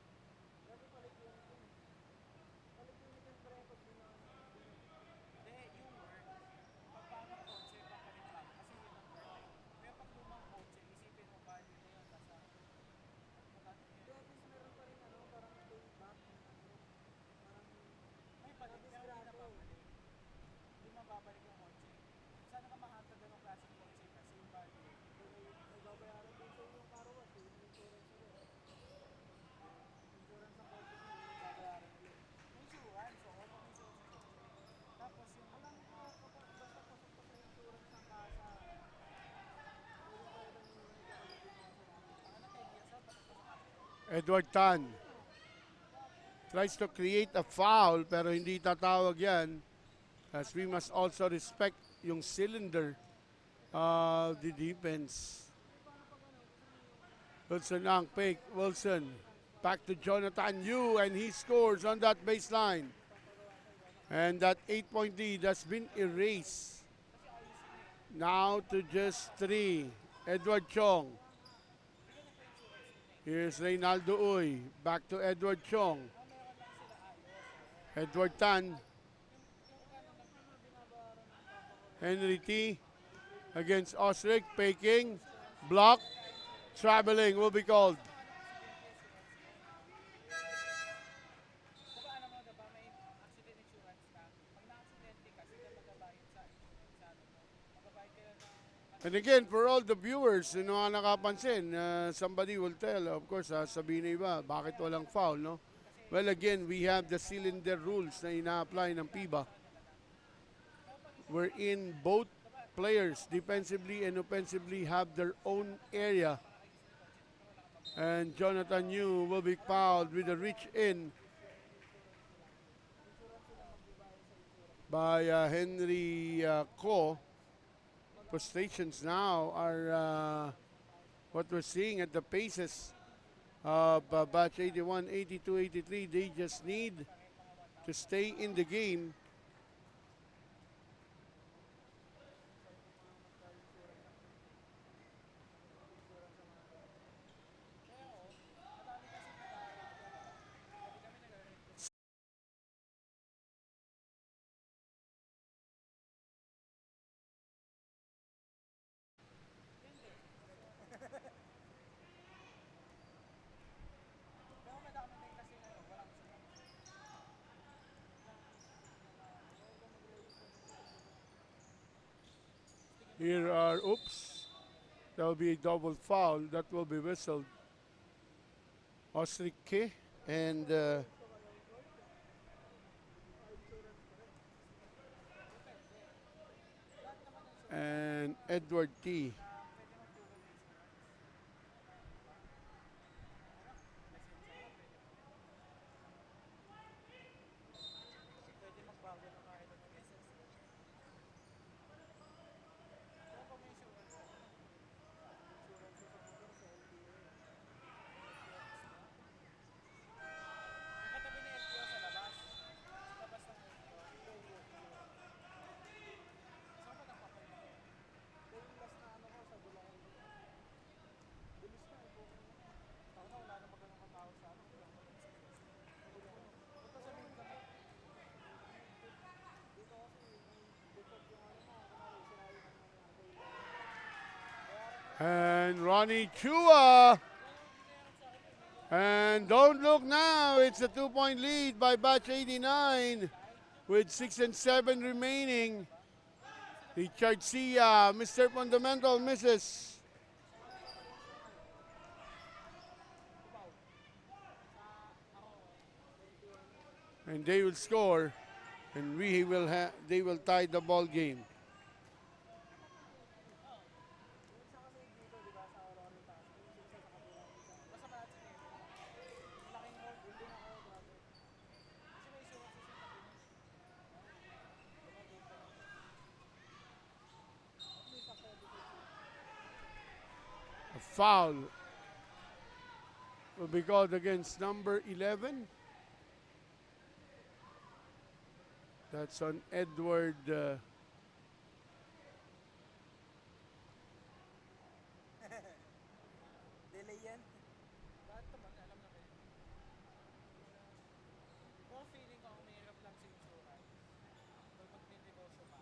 Edward Tan tries to create a foul pero hindi tatawag yan, as we must also respect yung cylinder of the defense. Wilson ang fake. Wilson back to Jonathan Yu, and he scores on that baseline. And that 8-point lead has been erased. Now to just 3. Edward Chong. Here's Reynaldo Uy. Back to Edward Chong. Edward Tan. Henry T. Against Osric. Faking. Block. Traveling will be called. And again, for all the viewers, yung mga nakapansin, somebody will tell, of course, sabihin na iba, bakit walang foul, no? Well, again, we have the cylinder rules na ina-apply ng FIBA. Wherein both players, defensively and offensively, have their own area. And Jonathan Yu will be fouled with a reach in by Henry Ko. Frustrations now are what we're seeing at the paces of batch 81, 82, 83. They just need to stay in the game. Here are, oops, that will be a double foul. That will be whistled. Ostrike and Edward T. And Ronnie Chua. And don't look now. It's a 2-point lead by Batch 89 with 6 and 7 remaining. Richard Sia, Mr. Fundamental misses. And they will score. And they will tie the ball game. A foul will be called against number 11. That's on Edward. Delay yan. Lahat naman, alam na kayo. Kung feeling ko ang mahirap lang sa insurance, pag magnegosyo ka,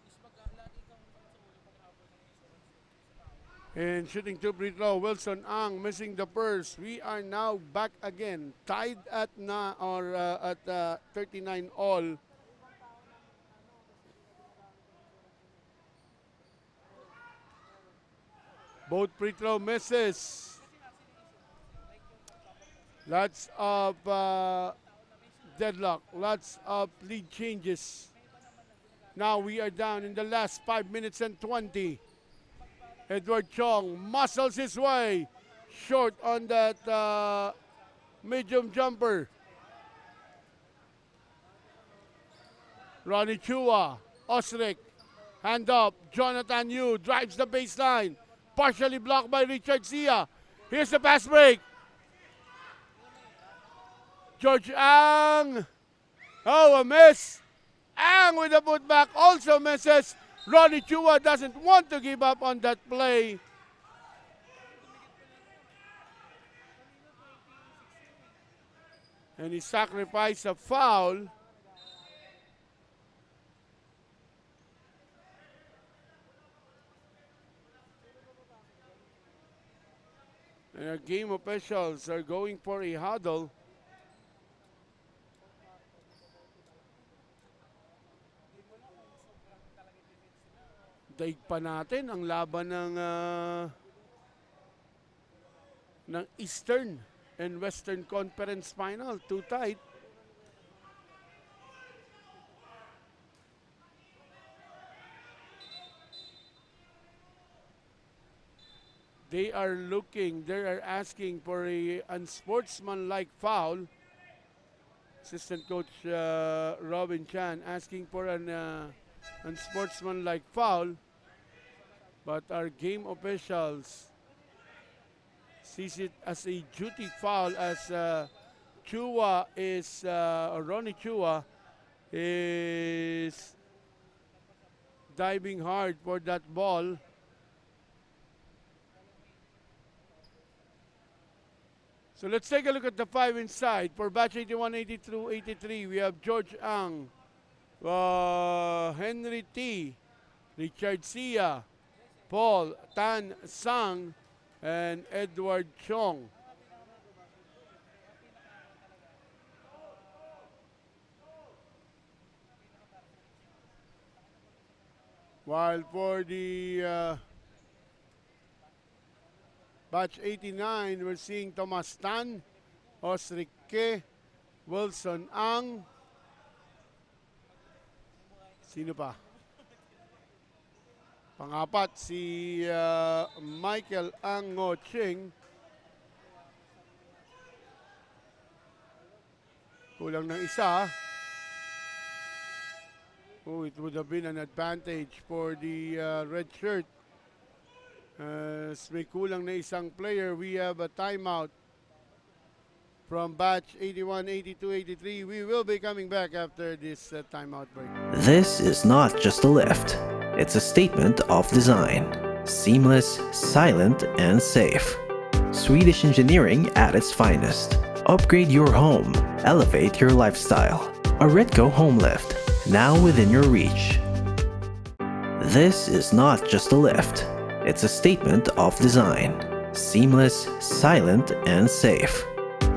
is lagi kang sa ulo pag-habol ng insurance sa tao. And shooting two free throw, Wilson Ang missing the purse. We are now back again, tied at 39 all. Both free throw misses. Lots of deadlock, lots of lead changes. Now we are down in the last 5 minutes and 20. Edward Chong muscles his way. Short on that medium jumper. Ronnie Chua, Osric, hand up. Jonathan Yu drives the baseline. Partially blocked by Richard Sia. Here's the pass break. George Ang. Oh, a miss. Ang with a putback also misses. Ronnie Chua doesn't want to give up on that play. And he sacrificed a foul. And our game officials are going for a huddle. Daig pa natin ang laban ng Eastern and Western Conference Final. Too tight. They are asking for a unsportsmanlike foul. Assistant coach Robin Chan asking for an unsportsmanlike foul. But our game officials sees it as a duty foul as Ronnie Chua is diving hard for that ball. So let's take a look at the five inside. For batch 81, 82, 83, we have George Ang, Henry T, Richard Sia, Paul Tan Sang, and Edward Chong. While for the batch 89, we're seeing Tomas Tan, Osrique, Wilson Ang. Sino pa? Pangapat, si Michael Ang Ngo Ching. Kulang ng isa. Oh, it would have been an advantage for the red shirt. May kulang na isang player. We have a timeout from batch 81, 82, 83. We will be coming back after this timeout break. This is not just a lift, it's a statement of design. Seamless, silent, and safe. Swedish engineering at its finest. Upgrade your home, elevate your lifestyle. A Redco home lift, now within your reach. This is not just a lift, it's a statement of design. Seamless, silent, and safe.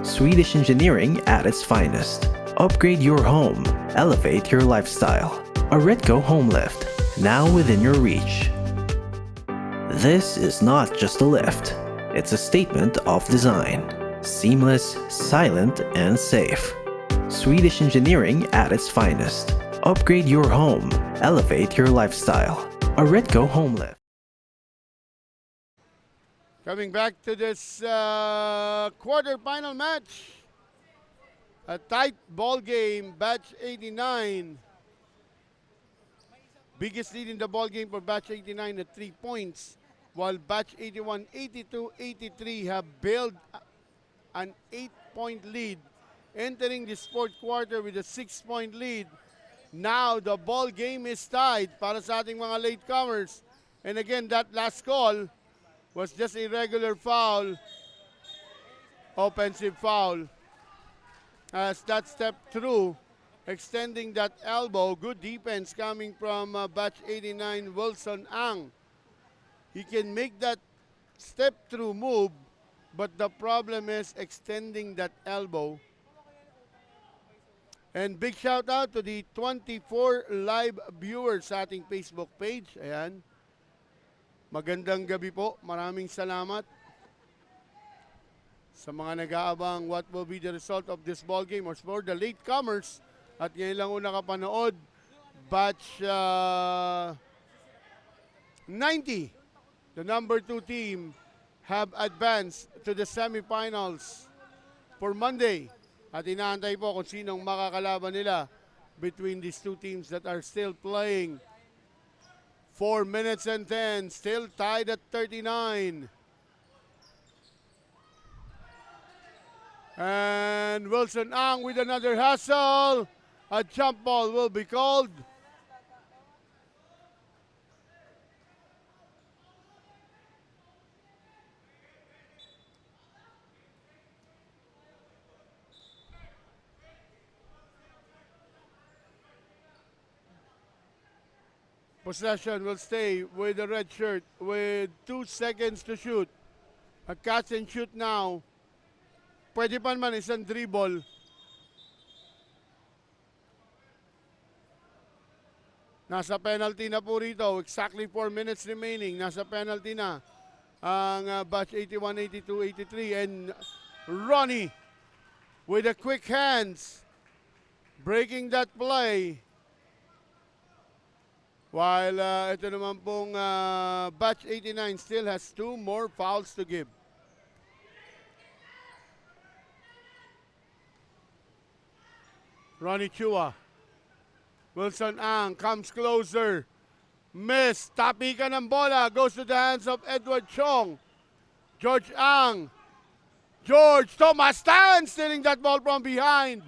Swedish engineering at its finest. Upgrade your home, elevate your lifestyle. A Redco home lift, now within your reach. This is not just a lift, it's a statement of design. Seamless, silent, and safe. Swedish engineering at its finest. Upgrade your home, elevate your lifestyle. A Redco home lift. Coming back to this quarterfinal match. A tight ball game, batch 89. Biggest lead in the ball game for batch 89 at 3 points, while batch 81, 82, 83 have built an 8-point lead, entering this fourth quarter with a 6-point lead. Now the ball game is tied para sa ating mga latecomers. And again, that last call was just a regular foul, offensive foul. As that step through, extending that elbow, good defense coming from batch 89, Wilson Ang. He can make that step through move, but the problem is extending that elbow. And big shout out to the 24 live viewers sa ating Facebook page. Ayan. Magandang gabi po. Maraming salamat sa mga nag-aabang what will be the result of this ball game or for the latecomers. At ngayon lang una kapanood, batch 90, the number 2 team, have advanced to the semifinals for Monday. At inaantay po kung sinong makakalaban nila between these two teams that are still playing. 4 minutes and 10, still tied at 39. And Wilson Ang with another hustle. A jump ball will be called. Possession will stay with the red shirt with 2 seconds to shoot. A catch and shoot now. Pwede pa naman isang dribble. Nasa penalty na po rito. Exactly 4 minutes remaining. Nasa penalty na ang batch 81, 82, 83. And Ronnie with the quick hands breaking that play. While ito naman pong batch 89 still has 2 more fouls to give. Ronnie Chua. Wilson Ang comes closer. Miss. Tapikan ng bola. Goes to the hands of Edward Chong. George Ang. George Thomas Tan stealing that ball from behind.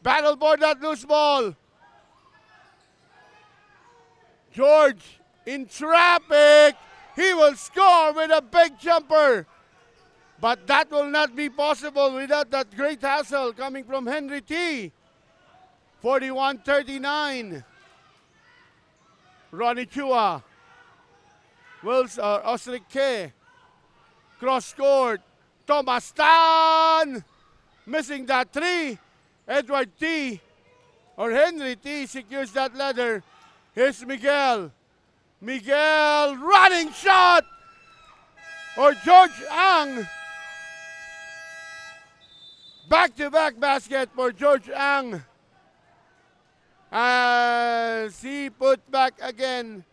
Battle for that loose ball. George in traffic. He will score with a big jumper. But that will not be possible without that great hustle coming from Henry T. 41-39. Ronnie Chua. Osrique. Cross court. Thomas Tan. Missing that 3. Edward T. or Henry T. secures that ladder. Here's Miguel. Miguel running shot or George Ang. Back-to-back basket for George Ang as he put back again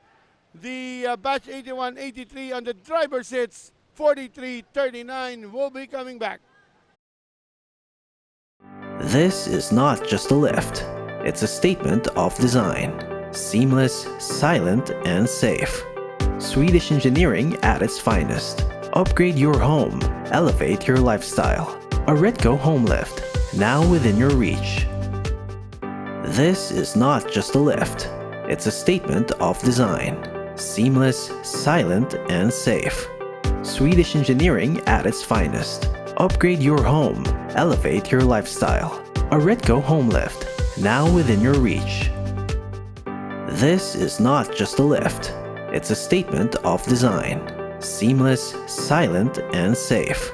the batch 81-83 on the driver's seats. 43-39 will be coming back. This is not just a lift, it's a statement of design. Seamless, silent, and safe. Swedish engineering at its finest. Upgrade your home, elevate your lifestyle. A Redco home lift, now within your reach. This is not just a lift, it's a statement of design. Seamless, silent, and safe. Swedish engineering at its finest. Upgrade your home, elevate your lifestyle. A Redco home lift, now within your reach. This is not just a lift, it's a statement of design. Seamless, silent, and safe.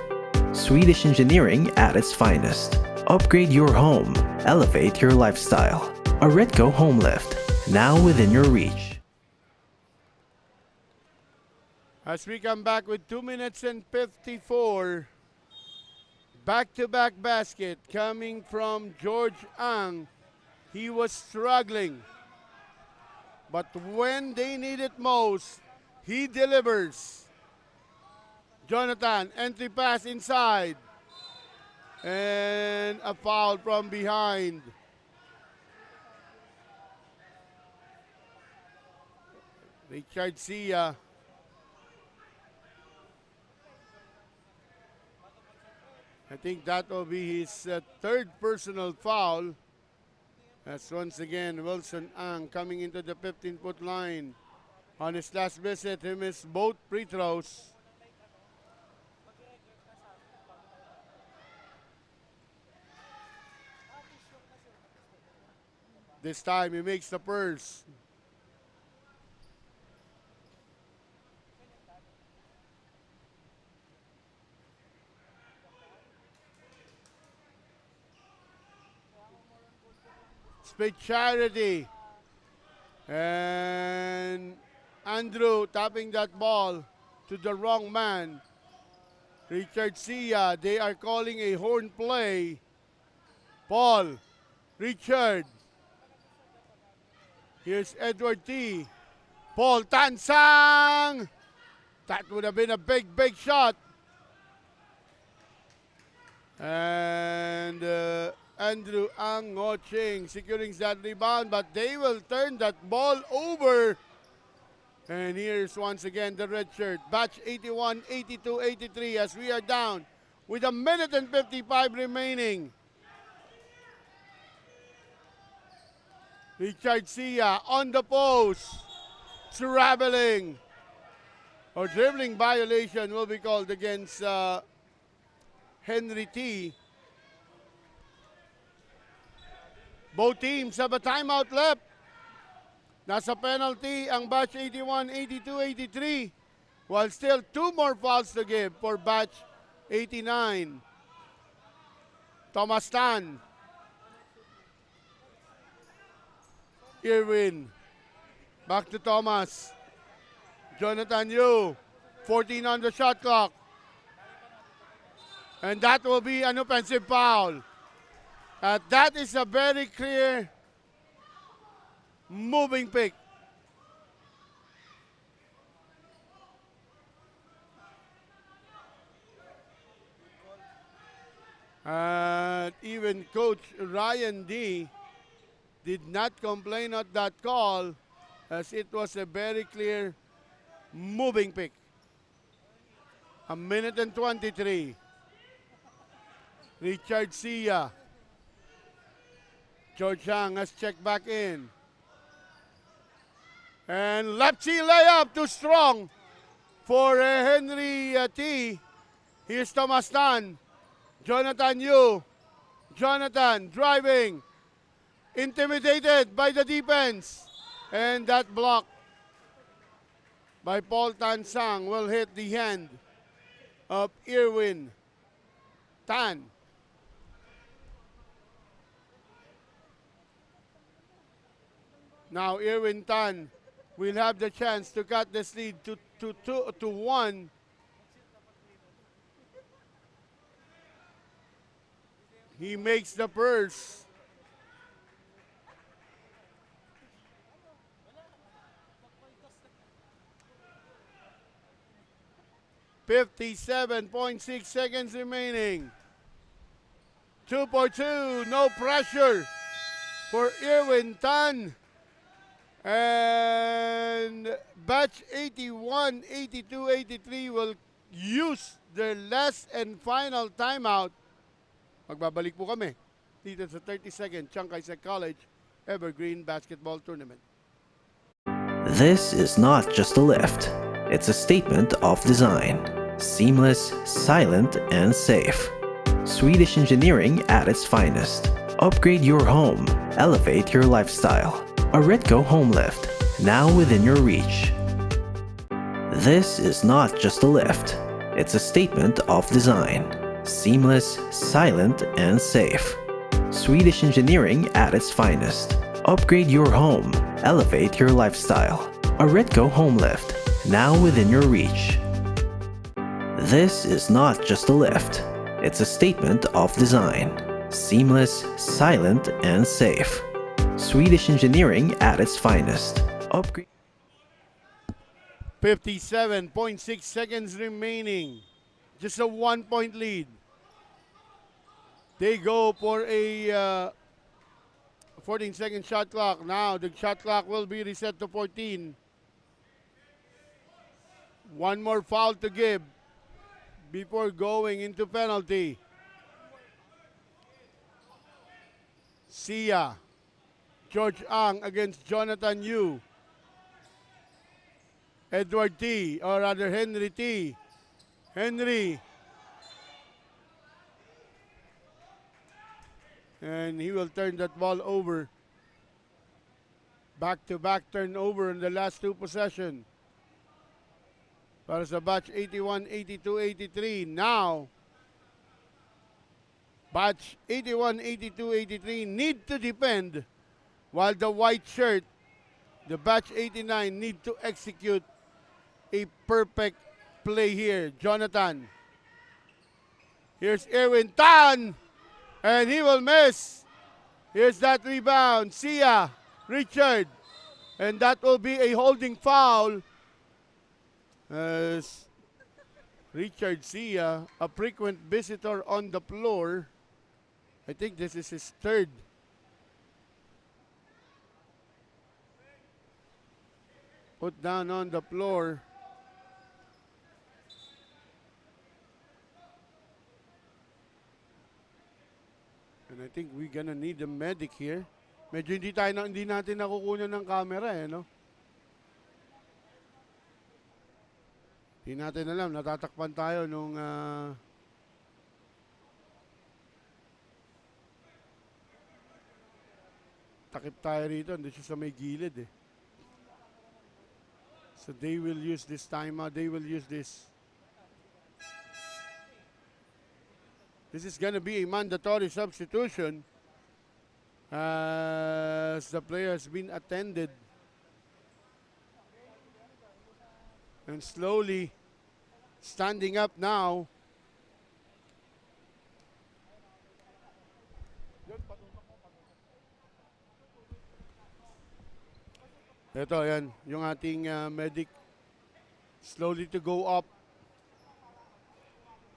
Swedish engineering at its finest. Upgrade your home, elevate your lifestyle. A Redco home lift, now within your reach. As we come back with 2 minutes and 54, back-to-back basket coming from George Ang. He was struggling, but when they need it most, he delivers. Jonathan, entry pass inside, and a foul from behind. Richard Sia. I think that will be his third personal foul. As once again, Wilson Ang coming into the 15-foot line. On his last visit, he missed both free throws. This time, he makes the first. Speciality. And Andrew tapping that ball to the wrong man. Richard Sia, they are calling a horn play. Paul, Richard. Here's Edward T. Paul Tansang. That would have been a big, big shot. And Andrew Ang Ngo Ching securing that rebound, but they will turn that ball over. And here's once again the red shirt. Batch 81, 82, 83 as we are down with 1 minute and 55 remaining. Richard Sia on the post. Traveling. Or dribbling violation will be called against Henry T. Both teams have a timeout left. Nasa penalty ang batch 81, 82, 83. While still 2 more fouls to give for batch 89. Thomas Tan. Irwin. Back to Thomas. Jonathan Yu. 14 on the shot clock. And that will be an offensive foul. That is a very clear moving pick. Even Coach Ryan D did not complain at that call as it was a very clear moving pick. 1 minute and 23. Richard Sia. George Ang has checked back in. And lefty layup too strong for Henry T. Here's Thomas Tan. Jonathan Yu. Jonathan driving. Intimidated by the defense. And that block by Paul Tansang will hit the hand of Irwin Tan. Now Irwin Tan will have the chance to cut this lead to 1. He makes the purse. 57.6 seconds remaining. 2 for 2, no pressure for Irwin Tan. And batch 81, 82, 83 will use their last and final timeout. Magbabalik po kami dito sa 32nd Chiang Kai-shek College Evergreen Basketball Tournament. This is not just a lift, it's a statement of design. Seamless, silent, and safe. Swedish engineering at its finest. Upgrade your home, elevate your lifestyle. A Redco home lift, now within your reach. This is not just a lift, it's a statement of design. Seamless, silent, and safe. Swedish engineering at its finest. Upgrade your home, elevate your lifestyle. A Redco home lift, now within your reach. This is not just a lift, it's a statement of design. Seamless, silent, and safe. Swedish engineering at its finest. Upgrade. 57.6 seconds remaining. Just a 1-point lead. They go for a 14-second shot clock. Now the shot clock will be reset to 14. One more foul to give before going into penalty. Sia. George Ang against Jonathan Yu. Edward T, or rather Henry T. Henry. And he will turn that ball over. Back-to-back turnover in the last two possessions. Para sa batch 81, 82, 83. Now, batch 81, 82, 83 need to defend, while the white shirt, the batch 89, need to execute a perfect play here. Jonathan. Here's Erwin Tan. And he will miss. Here's that rebound. Sia. Richard. And that will be a holding foul. As Richard Sia, a frequent visitor on the floor. I think this is his third. Put down on the floor. And I think we're gonna need a medic here. Medyo hindi natin nakukunan ng camera no? Hindi natin alam, natatakpan tayo nung takip tayo rito, hindi siya sa may gilid So they will use this timeout, they will use this. This is going to be a mandatory substitution as the player has been attended. And slowly standing up now. Ito, yan, yung ating medic slowly to go up.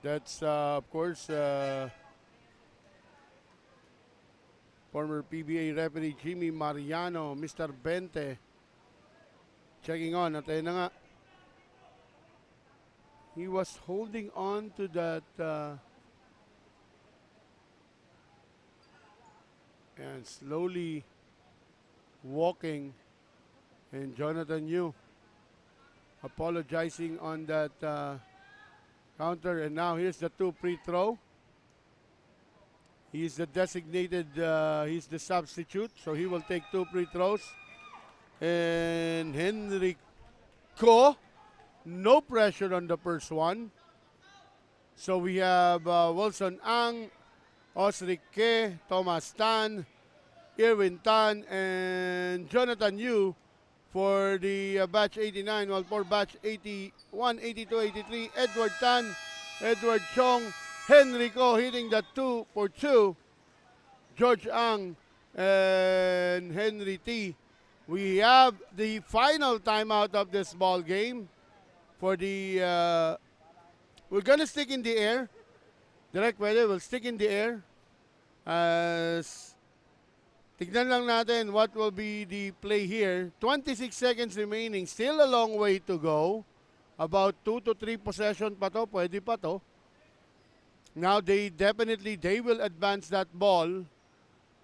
That's, of course, former PBA referee Jimmy Mariano, Mr. Bente, checking on. At ayun na nga, he was holding on to that and slowly walking. And Jonathan Yu apologizing on that counter, and now here's the two free throw. He's the designated, he's the substitute, so he will take two free throws. And Henry Ko, no pressure on the first one. So we have Wilson Ang, Osric Ke, Thomas Tan, Irwin Tan, and Jonathan Yu for the batch 89, while for batch 81, 82, 83, Edward Tan, Edward Chong, Henrico hitting the 2 for 2, George Ang, and Henry T. We have the final timeout of this ball game for the, we're gonna stick in the air. Direct pwede, we'll stick in the air. As tignan lang natin what will be the play here. 26 seconds remaining. Still a long way to go. About 2 to 3 possession pa to. Pwede pa to. Now, they will advance that ball.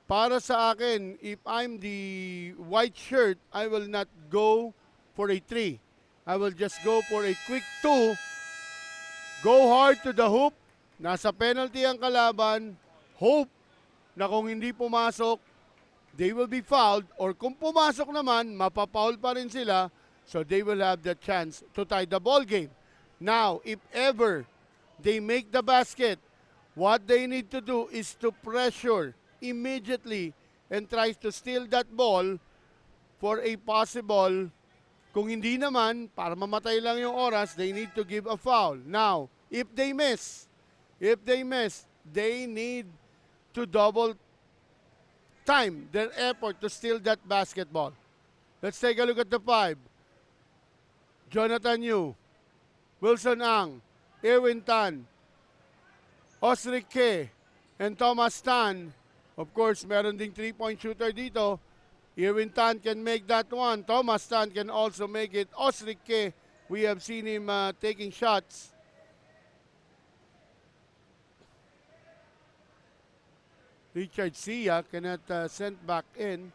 Para sa akin, if I'm the white shirt, I will not go for a 3. I will just go for a quick 2. Go hard to the hoop. Nasa penalty ang kalaban. Hope na kung hindi pumasok, they will be fouled. Or kung pumasok naman, mapapaul pa rin sila. So they will have the chance to tie the ball game. Now, if ever they make the basket, what they need to do is to pressure immediately and try to steal that ball for a possible, kung hindi naman, para mamatay lang yung oras, they need to give a foul. Now, if they miss, they need to double time their effort to steal that basketball. Let's take a look at the 5. Jonathan Yu, Wilson Ang, Erwin Tan, Osric K, and Thomas Tan. Of course, meron ding 3-point shooter dito. Erwin Tan can make that one. Thomas Tan can also make it. Osric K, we have seen him taking shots. Richard Sia cannot send back in.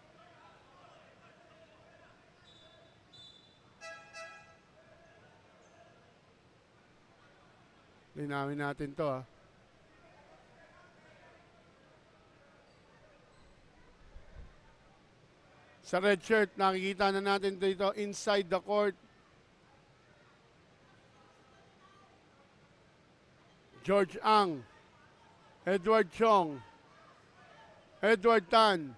Linawin natin to. Sa red shirt, nakikita na natin dito inside the court. George Ang, Edward Chong, Edward Tan.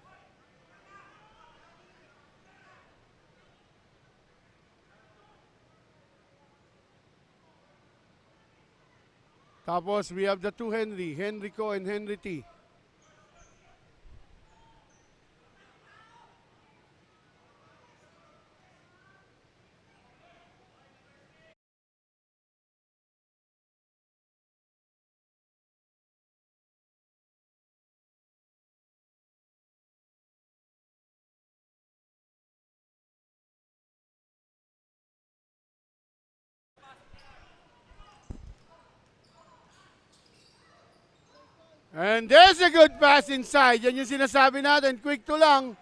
Tapos we have the 2 Henry, Henrico and Henry T. And there's a good pass inside. Yan yung sinasabi natin. Quick to lang.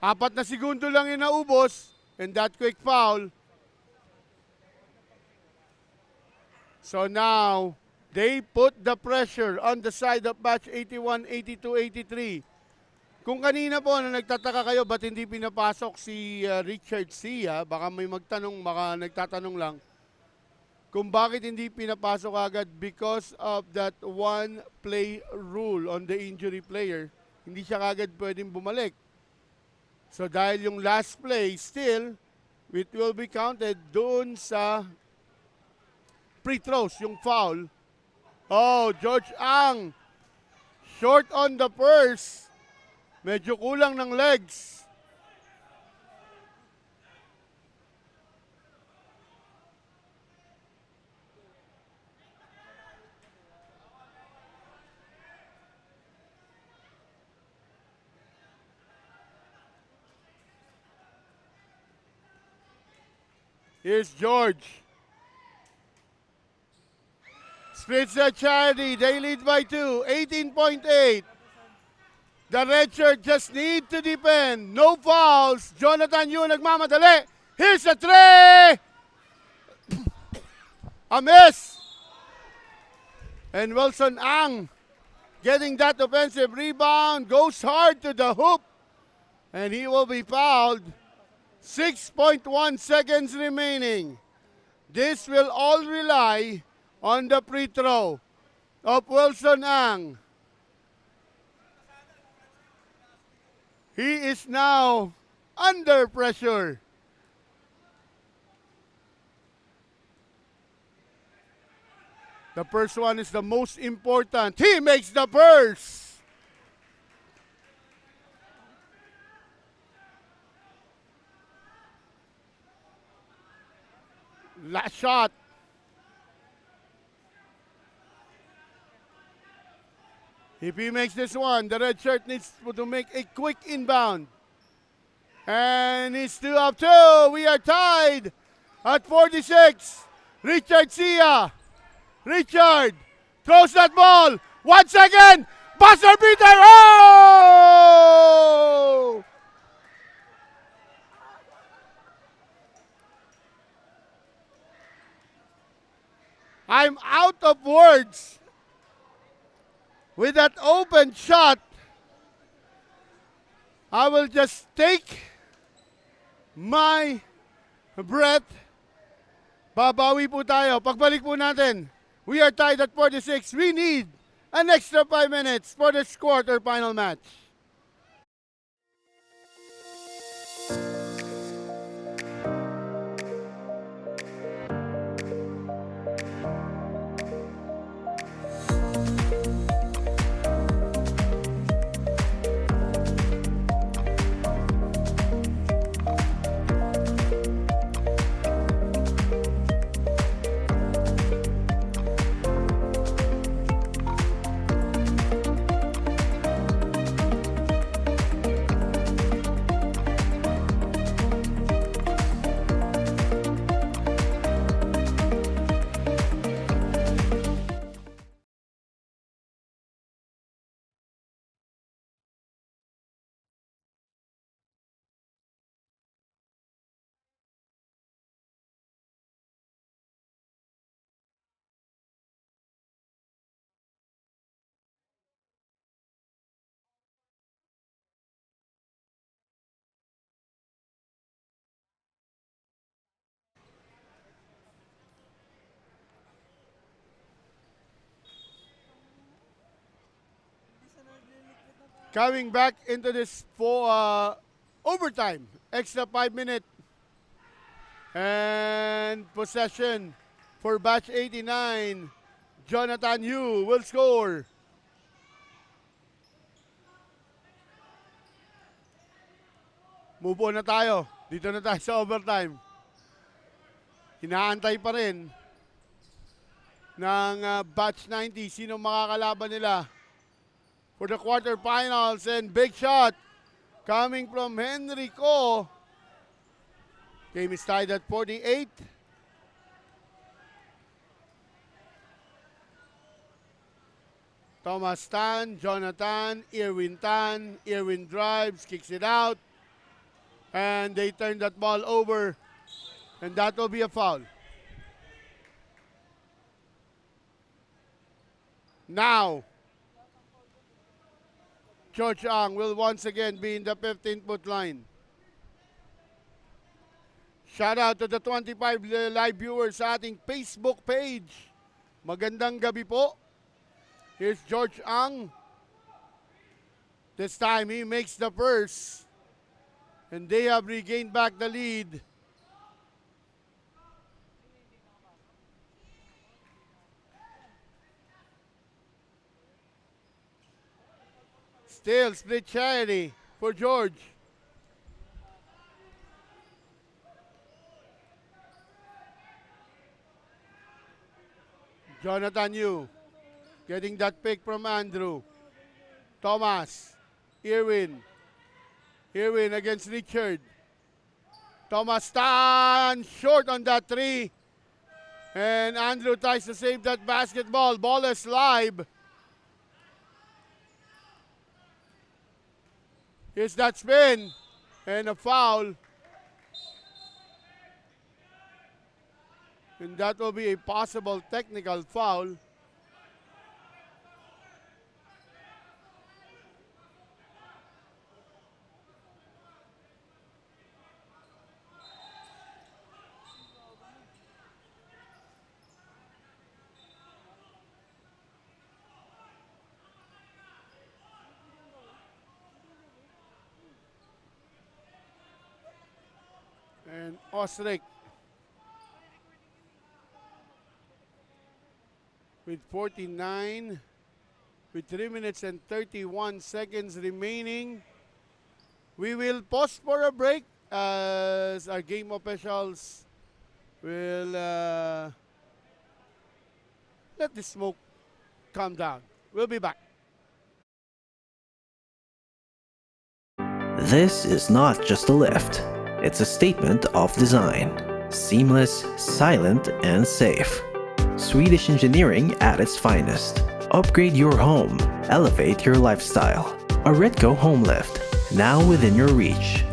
4 na segundo lang yung naubos. And that quick foul. So now, they put the pressure on the side of batch 81, 82, 83. Kung kanina po na nagtataka kayo, ba't hindi pinapasok si Richard Sia? Baka may magtanong, baka nagtatanong lang. Kung bakit hindi pinapasok agad, because of that one play rule on the injury player, hindi siya agad pwedeng bumalik. So dahil yung last play, still, it will be counted doon sa free throws, yung foul. Oh, George Ang, short on the purse. Medyo kulang ng legs. Here's George. Splits the charity. They lead by 2. 18.8. The red shirt just need to defend. No fouls. Jonathan Yu nagmamadali. Here's a 3. A miss. And Wilson Ang getting that offensive rebound. Goes hard to the hoop. And he will be fouled. 6.1 seconds remaining. This will all rely on the free throw of Wilson Ang. He is now under pressure. The first one is the most important. He makes the first. Last shot. If he makes this one, the red shirt needs to make a quick inbound. And it's 2-2. We are tied at 46. Richard Sia. Richard throws that ball. Once again. Buzzer beater. Oh! I'm out of words. With that open shot, I will just take my breath. Babawi po tayo. Pagbalik po natin, we are tied at 46. We need an extra 5 minutes for this quarterfinal match. Coming back into this for overtime, extra 5 minute and possession for batch 89. Jonathan Yu will score. Move on na tayo. Dito na tayo sa overtime. Hinaantay pa rin ng batch 90. Sino makakalaban nila for the quarterfinals, and big shot coming from Henrico. Game is tied at 48. Thomas Tan, Jonathan, Irwin Tan. Irwin drives, kicks it out, and they turn that ball over, and that will be a foul. Now, George Ang will once again be in the 15-foot line. Shout out to the 25 live viewers sa ating Facebook page. Magandang gabi po. Here's George Ang. This time he makes the first. And they have regained back the lead. Still split charity for George. Jonathan Yu getting that pick from Andrew. Thomas. Irwin. Irwin against Richard. Thomas Tan short on that three. And Andrew tries to save that basketball. Ball is live. Here's that spin. And a foul. And that will be a possible technical foul. And Osric with 49, with 3 minutes and 31 seconds remaining. We will pause for a break as our game officials will let the smoke calm down. We'll be back. This is not just a lift, it's a statement of design. Seamless, silent, and safe. Swedish engineering at its finest. Upgrade your home, elevate your lifestyle. A Redco home lift, now within your reach.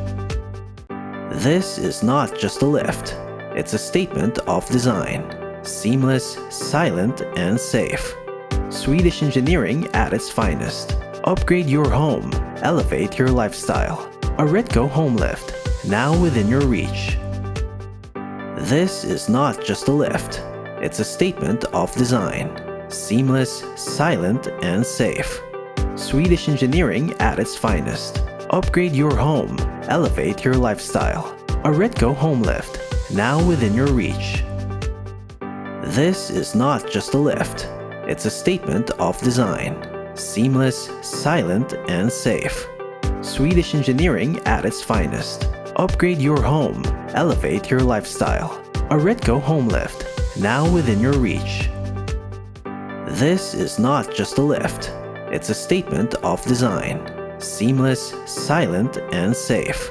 This is not just a lift, it's a statement of design. Seamless, silent, and safe. Swedish engineering at its finest. Upgrade your home, elevate your lifestyle. A Redco home lift, now within your reach. This is not just a lift, it's a statement of design. Seamless, silent, and safe. Swedish engineering at its finest. Upgrade your home, elevate your lifestyle. A Redco home lift, now within your reach. This is not just a lift, it's a statement of design. Seamless, silent, and safe. Swedish engineering at its finest. Upgrade your home, elevate your lifestyle. A Redco home lift, now within your reach. This is not just a lift, it's a statement of design. Seamless, silent, and safe.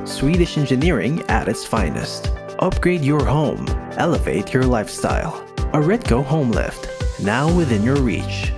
Swedish engineering at its finest. Upgrade your home, elevate your lifestyle. A Redco home lift, now within your reach.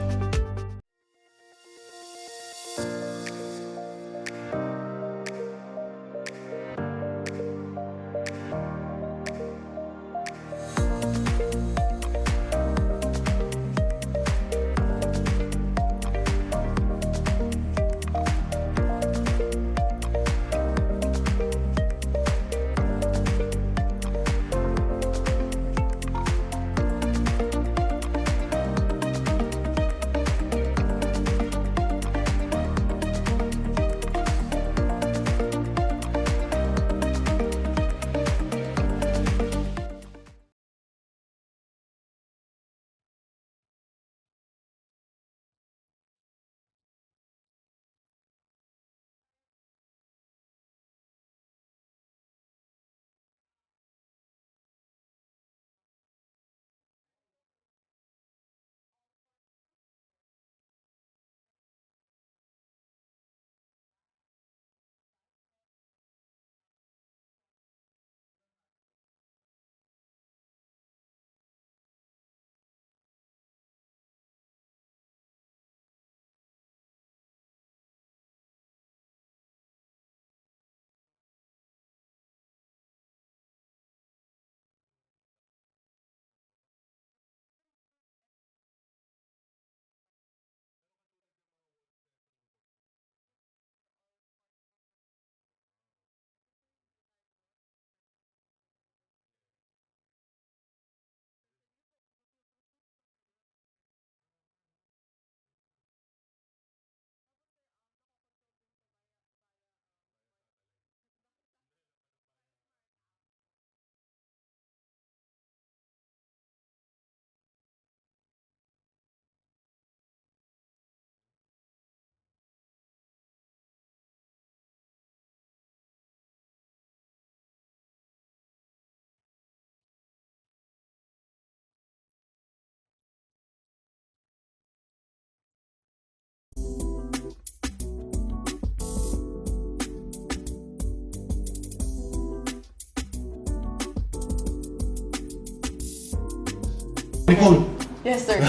Nicole, Yes, sir.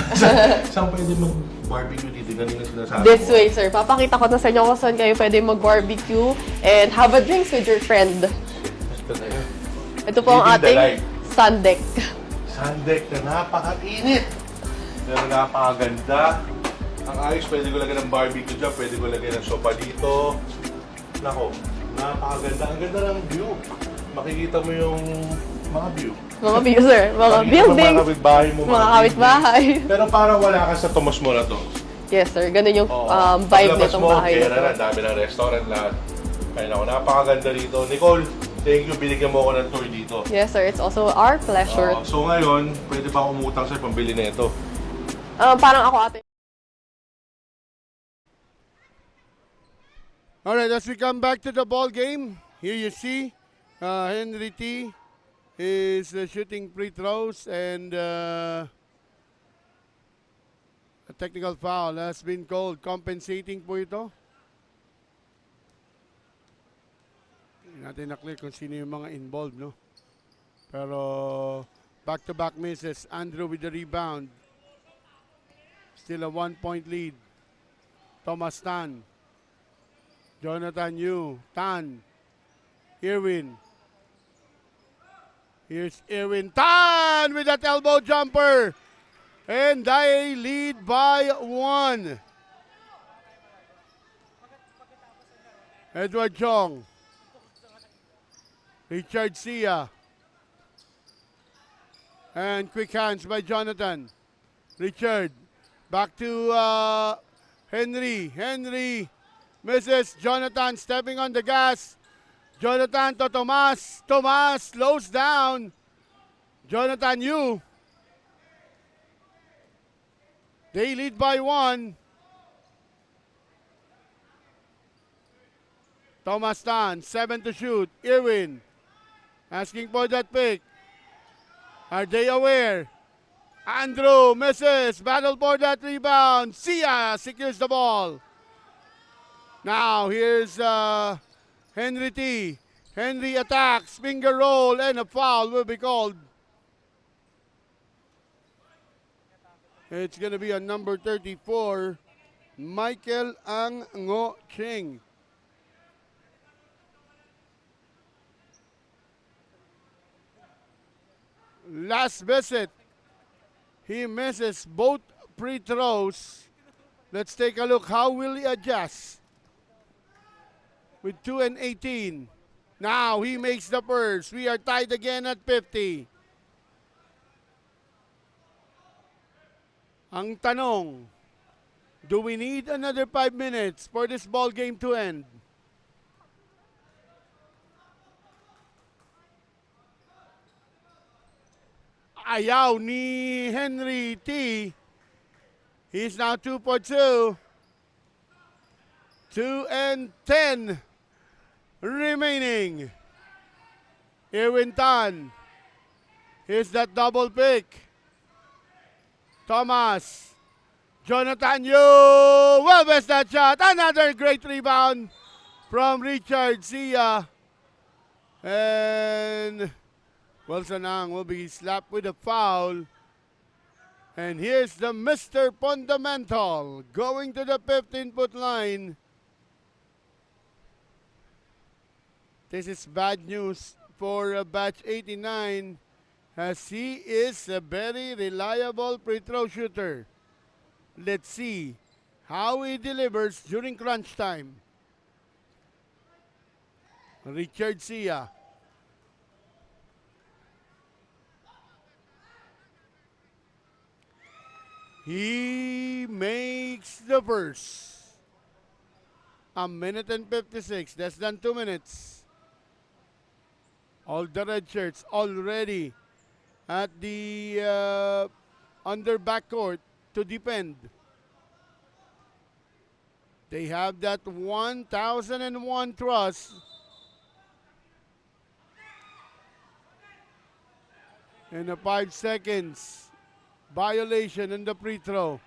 saan pwede mag-barbecue dito? Ganun yung sinasabi This mo. way, sir. Papakita ko na sa inyo kung saan kayo pwede mag-barbecue and have a drinks with your friend. Ito na yun. Ito po ang Living the ating life. sun deck. Sundeck na napaka-init. Pero napakaganda. Ang ayos, pwede ko lagyan ng barbecue dyan, pwede ko lagyan ng sopa dito. Nako, napakaganda. Ang ganda ng view. Makikita mo yung mga view. Mga view, sir. Mga Makikita mo buildings. Mga kapitbahay mo. Mga kapitbahay. buildings. Pero parang wala ka sa Tomas mo na to. Yes, sir. Ganun yung Oo. vibe Paglabas nitong mo, bahay kaya na na, to. dami ng restaurant lahat. Kaya na, napakaganda dito. Nicole, thank you. Binigyan mo ako ng tour dito. Yes, sir. It's also our pleasure. So ngayon, pwede ba ako umutang sa'yo pambili na ito? Parang ako ate. All right, as we come back to the ball game, here you see Henry T is shooting free throws, and a technical foul has been called. Compensating po ito. Hindi natin na-clear kung sino yung mga involved, no? Pero back-to-back misses. Andrew with the rebound. Still a 1-point lead. Thomas Tan. Jonathan Yu. Tan. Irwin. Here's Irwin Tan with that elbow jumper. And they lead by 1. Edward Chong. Richard Sia. And quick hands by Jonathan. Richard. Back to Henry. Henry misses. Jonathan stepping on the gas. Jonathan to Tomas. Tomas slows down. Jonathan Yu. They lead by 1. Thomas Tan, 7 to shoot. Irwin asking for that pick. Are they aware? Andrew misses. Battle for that rebound. Sia secures the ball. Now here's Henry T. Henry attacks. Finger roll and a foul will be called. It's going to be on number 34, Michael Ang Ngo Ching. Last visit, he misses both free throws. Let's take a look. How will he adjust? With 2 and 18. Now he makes the first. We are tied again at 50. Ang tanong, do we need another 5 minutes for this ball game to end? Ayaw ni Henry T. He's now 2 for 2. 2 and 10 remaining. Irwin Tan. Here's that double pick. Thomas. Jonathan Yu. Well, best that shot. Another great rebound from Richard Sia. And Wilson Ang will be slapped with a foul. And here's the Mr. Fundamental going to the 15-foot line. This is bad news for batch 89, as he is a very reliable free throw shooter. Let's see how he delivers during crunch time. Richard Sia. He makes the first. A minute and 56, less than 2 minutes. All the red shirts already at the under backcourt to defend. They have that 1001 trust. And a 5 seconds violation in the free throw.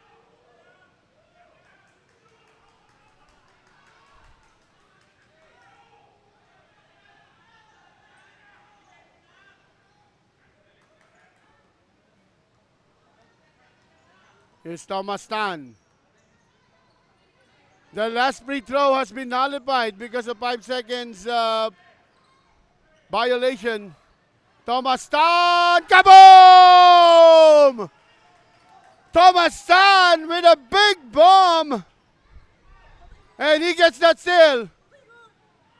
Here's Thomas Tan. The last free throw has been nullified because of 5 seconds violation. Thomas Tan, kaboom! Thomas Tan with a big bomb. And he gets that steal.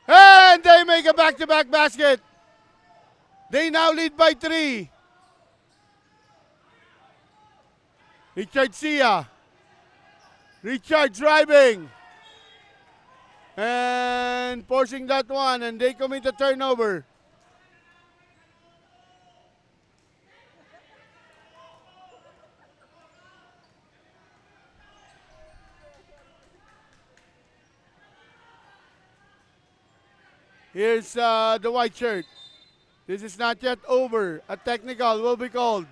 And they make a back-to-back basket. They now lead by 3. Richard Sia. Richard driving. And forcing that one, and they commit a turnover. Here's the white shirt. This is not yet over. A technical will be called.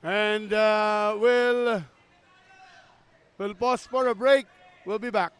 And we'll pause for a break. We'll be back.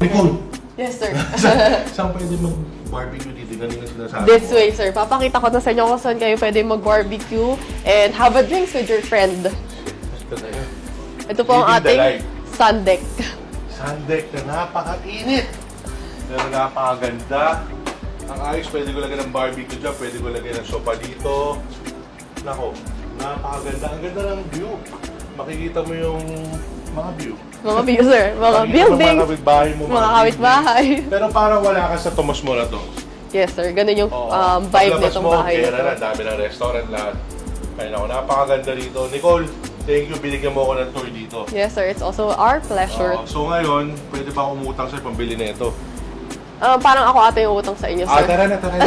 Nicole, Yes, sir. saan pwede mag-barbecue dito? Ganun yung sinasabi This mo. way, sir. Papakita ko na sa inyo kung saan kayo pwede mag-barbecue and have a drinks with your friend. Ito na yun. Ito po ang Living the ating life. sun deck. Sundeck na napaka-init. Pero napakaganda. Ang ayos, pwede ko lagyan ng barbecue dyan, pwede ko lagyan ng sopa dito. Nako, napakaganda. Ang ganda ng view. Makikita mo yung mga view. Mga view, sir. Mga Makikita mo buildings. Mga kapitbahay mo. Mga kapitbahay. buildings. Pero parang wala ka sa Tomas mo na to. Yes, sir. Ganun yung Oo. vibe Paglabas nitong mo, bahay pera na na, to. dami ng restaurant lahat. Kaya ako, napakaganda dito. Nicole, thank you. Binigyan mo ako ng tour dito. Yes, sir. It's also our pleasure. So ngayon, pwede ba akong umutang sa pambili na ito? Parang ako ata yung utang sa inyo, sir. Tara na, tara na.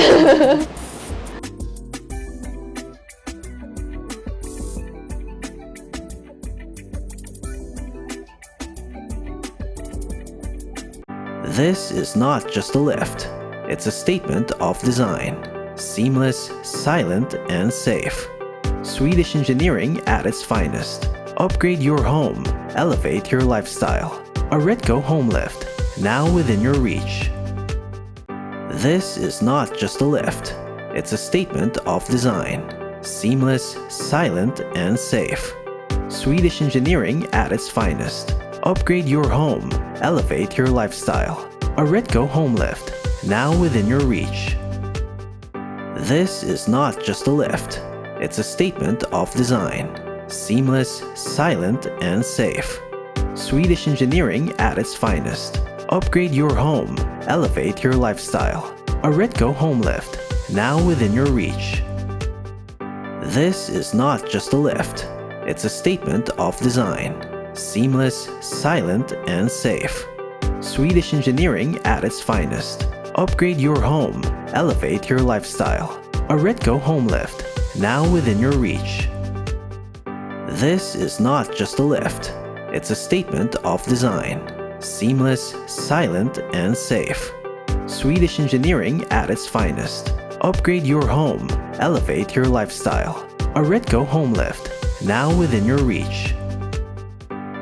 This is not just a lift, it's a statement of design. Seamless, silent, and safe. Swedish engineering at its finest. Upgrade your home, elevate your lifestyle. A Redco home lift, now within your reach. This is not just a lift, it's a statement of design. Seamless, silent, and safe. Swedish engineering at its finest. Upgrade your home, elevate your lifestyle. A Redco home lift, now within your reach. This is not just a lift, it's a statement of design. Seamless, silent, and safe. Swedish engineering at its finest. Upgrade your home, elevate your lifestyle. A Redco home lift, now within your reach. This is not just a lift, it's a statement of design. Seamless, silent, and safe. Swedish engineering at its finest. Upgrade your home. Elevate your lifestyle. A Redco home lift, now within your reach. This is not just a lift. It's a statement of design. Seamless, silent, and safe. Swedish engineering at its finest. Upgrade your home. Elevate your lifestyle. A Redco home lift, now within your reach.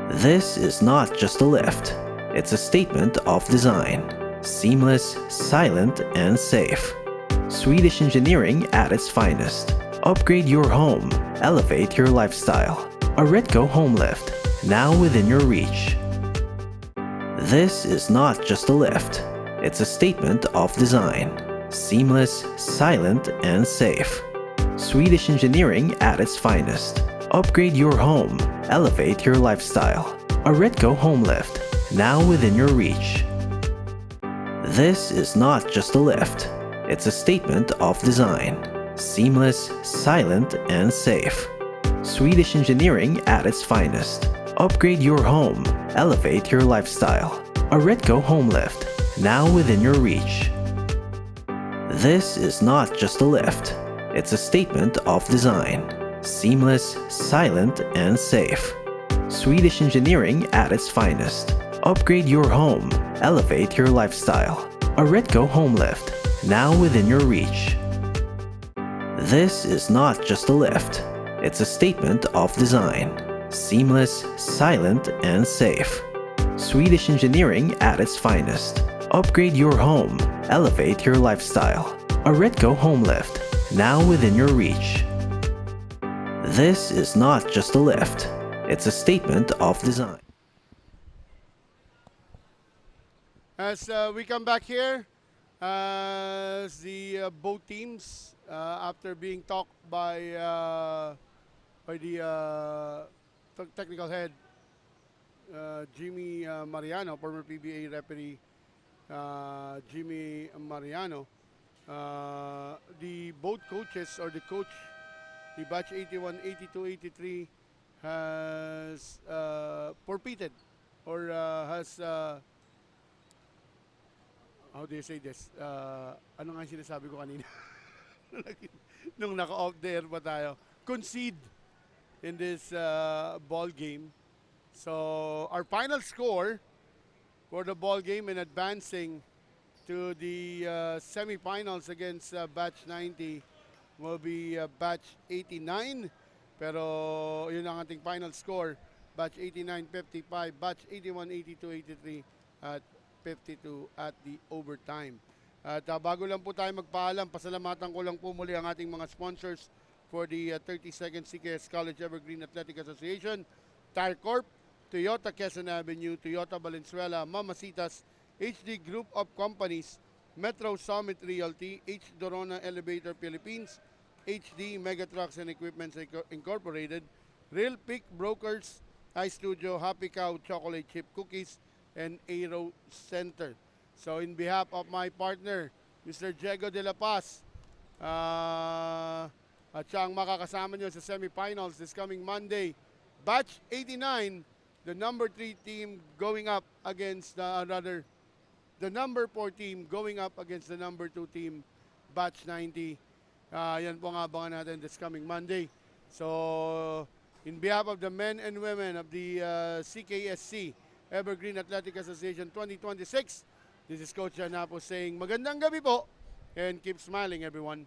This is not just a lift. It's a statement of design. Seamless, silent, and safe. Swedish engineering at its finest. Upgrade your home. Elevate your lifestyle. A Redco home lift, now within your reach. This is not just a lift. It's a statement of design. Seamless, silent, and safe. Swedish engineering at its finest. Upgrade your home. Elevate your lifestyle. A Redco home lift, now within your reach. This is not just a lift. It's a statement of design. Seamless, silent, and safe. Swedish engineering at its finest. Upgrade your home. Elevate your lifestyle. A Redco home lift, now within your reach. This is not just a lift. It's a statement of design. Seamless, silent, and safe. Swedish engineering at its finest. Upgrade your home. Elevate your lifestyle. A Redco home lift, now within your reach. This is not just a lift. It's a statement of design. Seamless, silent, and safe. Swedish engineering at its finest. Upgrade your home. Elevate your lifestyle. A Redco home lift, now within your reach. This is not just a lift. It's a statement of design. As we come back here, as the both teams, after being talked by the technical head, Jimmy Mariano, former PBA referee Jimmy Mariano, the both coaches, or the coach, the batch 81, 82, 83 has forfeited, or has how do you say this? Ano nga yung sinasabi ko kanina? Nung naka-off the air pa tayo. Concede in this ball game. So, our final score for the ball game in advancing to the semifinals against batch 90 will be batch 89. Pero yun ang ating final score. Batch 89, 55, batch 81, 82, 83 at 52 at the overtime. At bago lang po tayo magpaalam, pasalamatan ko lang po muli ang ating mga sponsors for the 32nd CKS College Evergreen Athletic Association, Tire Corp, Toyota Quezon Avenue, Toyota Valenzuela, Mamasitas, HD Group of Companies, Metro Summit Realty, H. Dorona Elevator Philippines, HD Mega Trucks and Equipments Incorporated, Real Peak Brokers, iStudio, Happy Cow Chocolate Chip Cookies, and Aero Center. So in behalf of my partner, Mr. Diego de la Paz, at siya ang makakasama nyo sa semifinals this coming Monday, batch 89, the number 3 team going up against the number 4 team going up against the number 2 team, batch 90. Yan po ang abangan natin this coming Monday. So in behalf of the men and women of the CKSC Evergreen Athletic Association 2026, this is Coach Janapo saying magandang gabi po and keep smiling, everyone.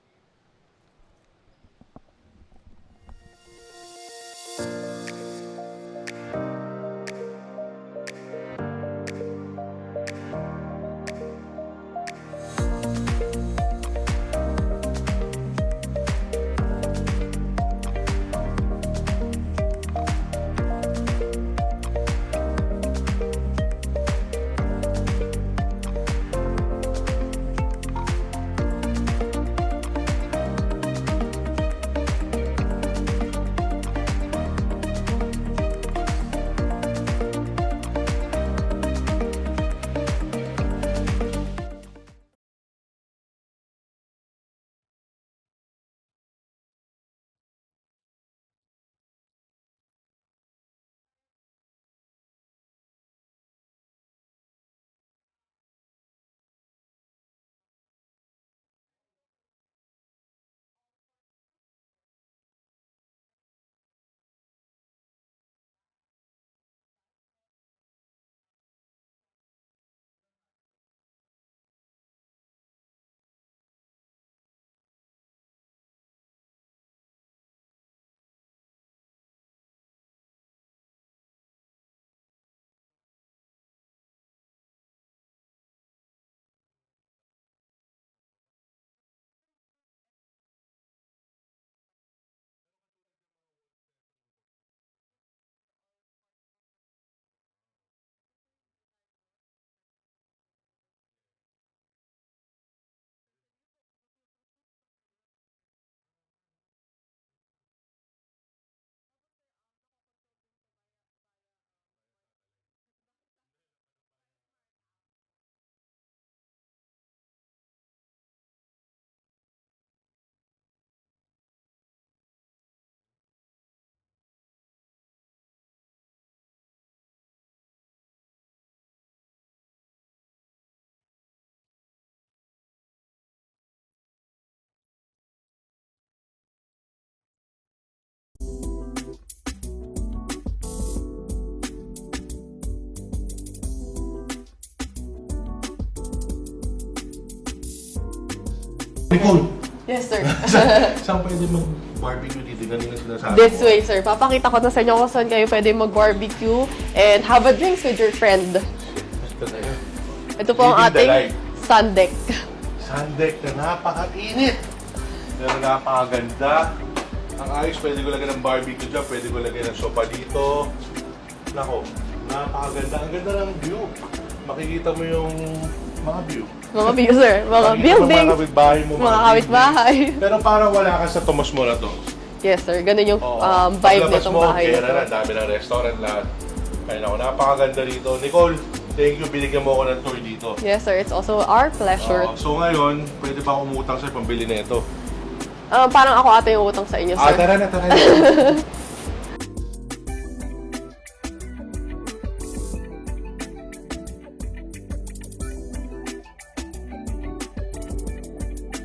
Nicole, Yes, sir. saan pwede mag-barbecue dito? Ganun yung sinasabi This mo. way, sir. Papakita ko na sa inyo kung saan kayo pwede mag-barbecue and have a drinks with your friend. Ito na yun. Ito po ang Leading the ating light. sun deck. Sandek na napaka-init. Pero napakaganda. Ang ayos, pwede ko lagyan ng barbecue dyan, pwede ko lagyan ng sopa dito. Nako, napakaganda. Ang ganda ng view. Makikita mo yung mga view. Mga view, sir. Mga Makikita mo buildings. mga kapitbahay mo. Mga kapitbahay. buildings. Pero parang wala ka sa Tomas mo na to. Yes, sir. Ganun yung Oo. vibe Paglabas nitong mo, bahay na kaya to. na, ang dami ng restaurant lahat. Kaya ako, napakaganda dito. Nicole, thank you. Binigyan mo ako ng tour dito. Yes, sir. It's also our pleasure. So ngayon, pwede ba akong umutang sa'yo pambili na ito? Parang ako ata yung utang sa inyo, sir. Tara na, tara na.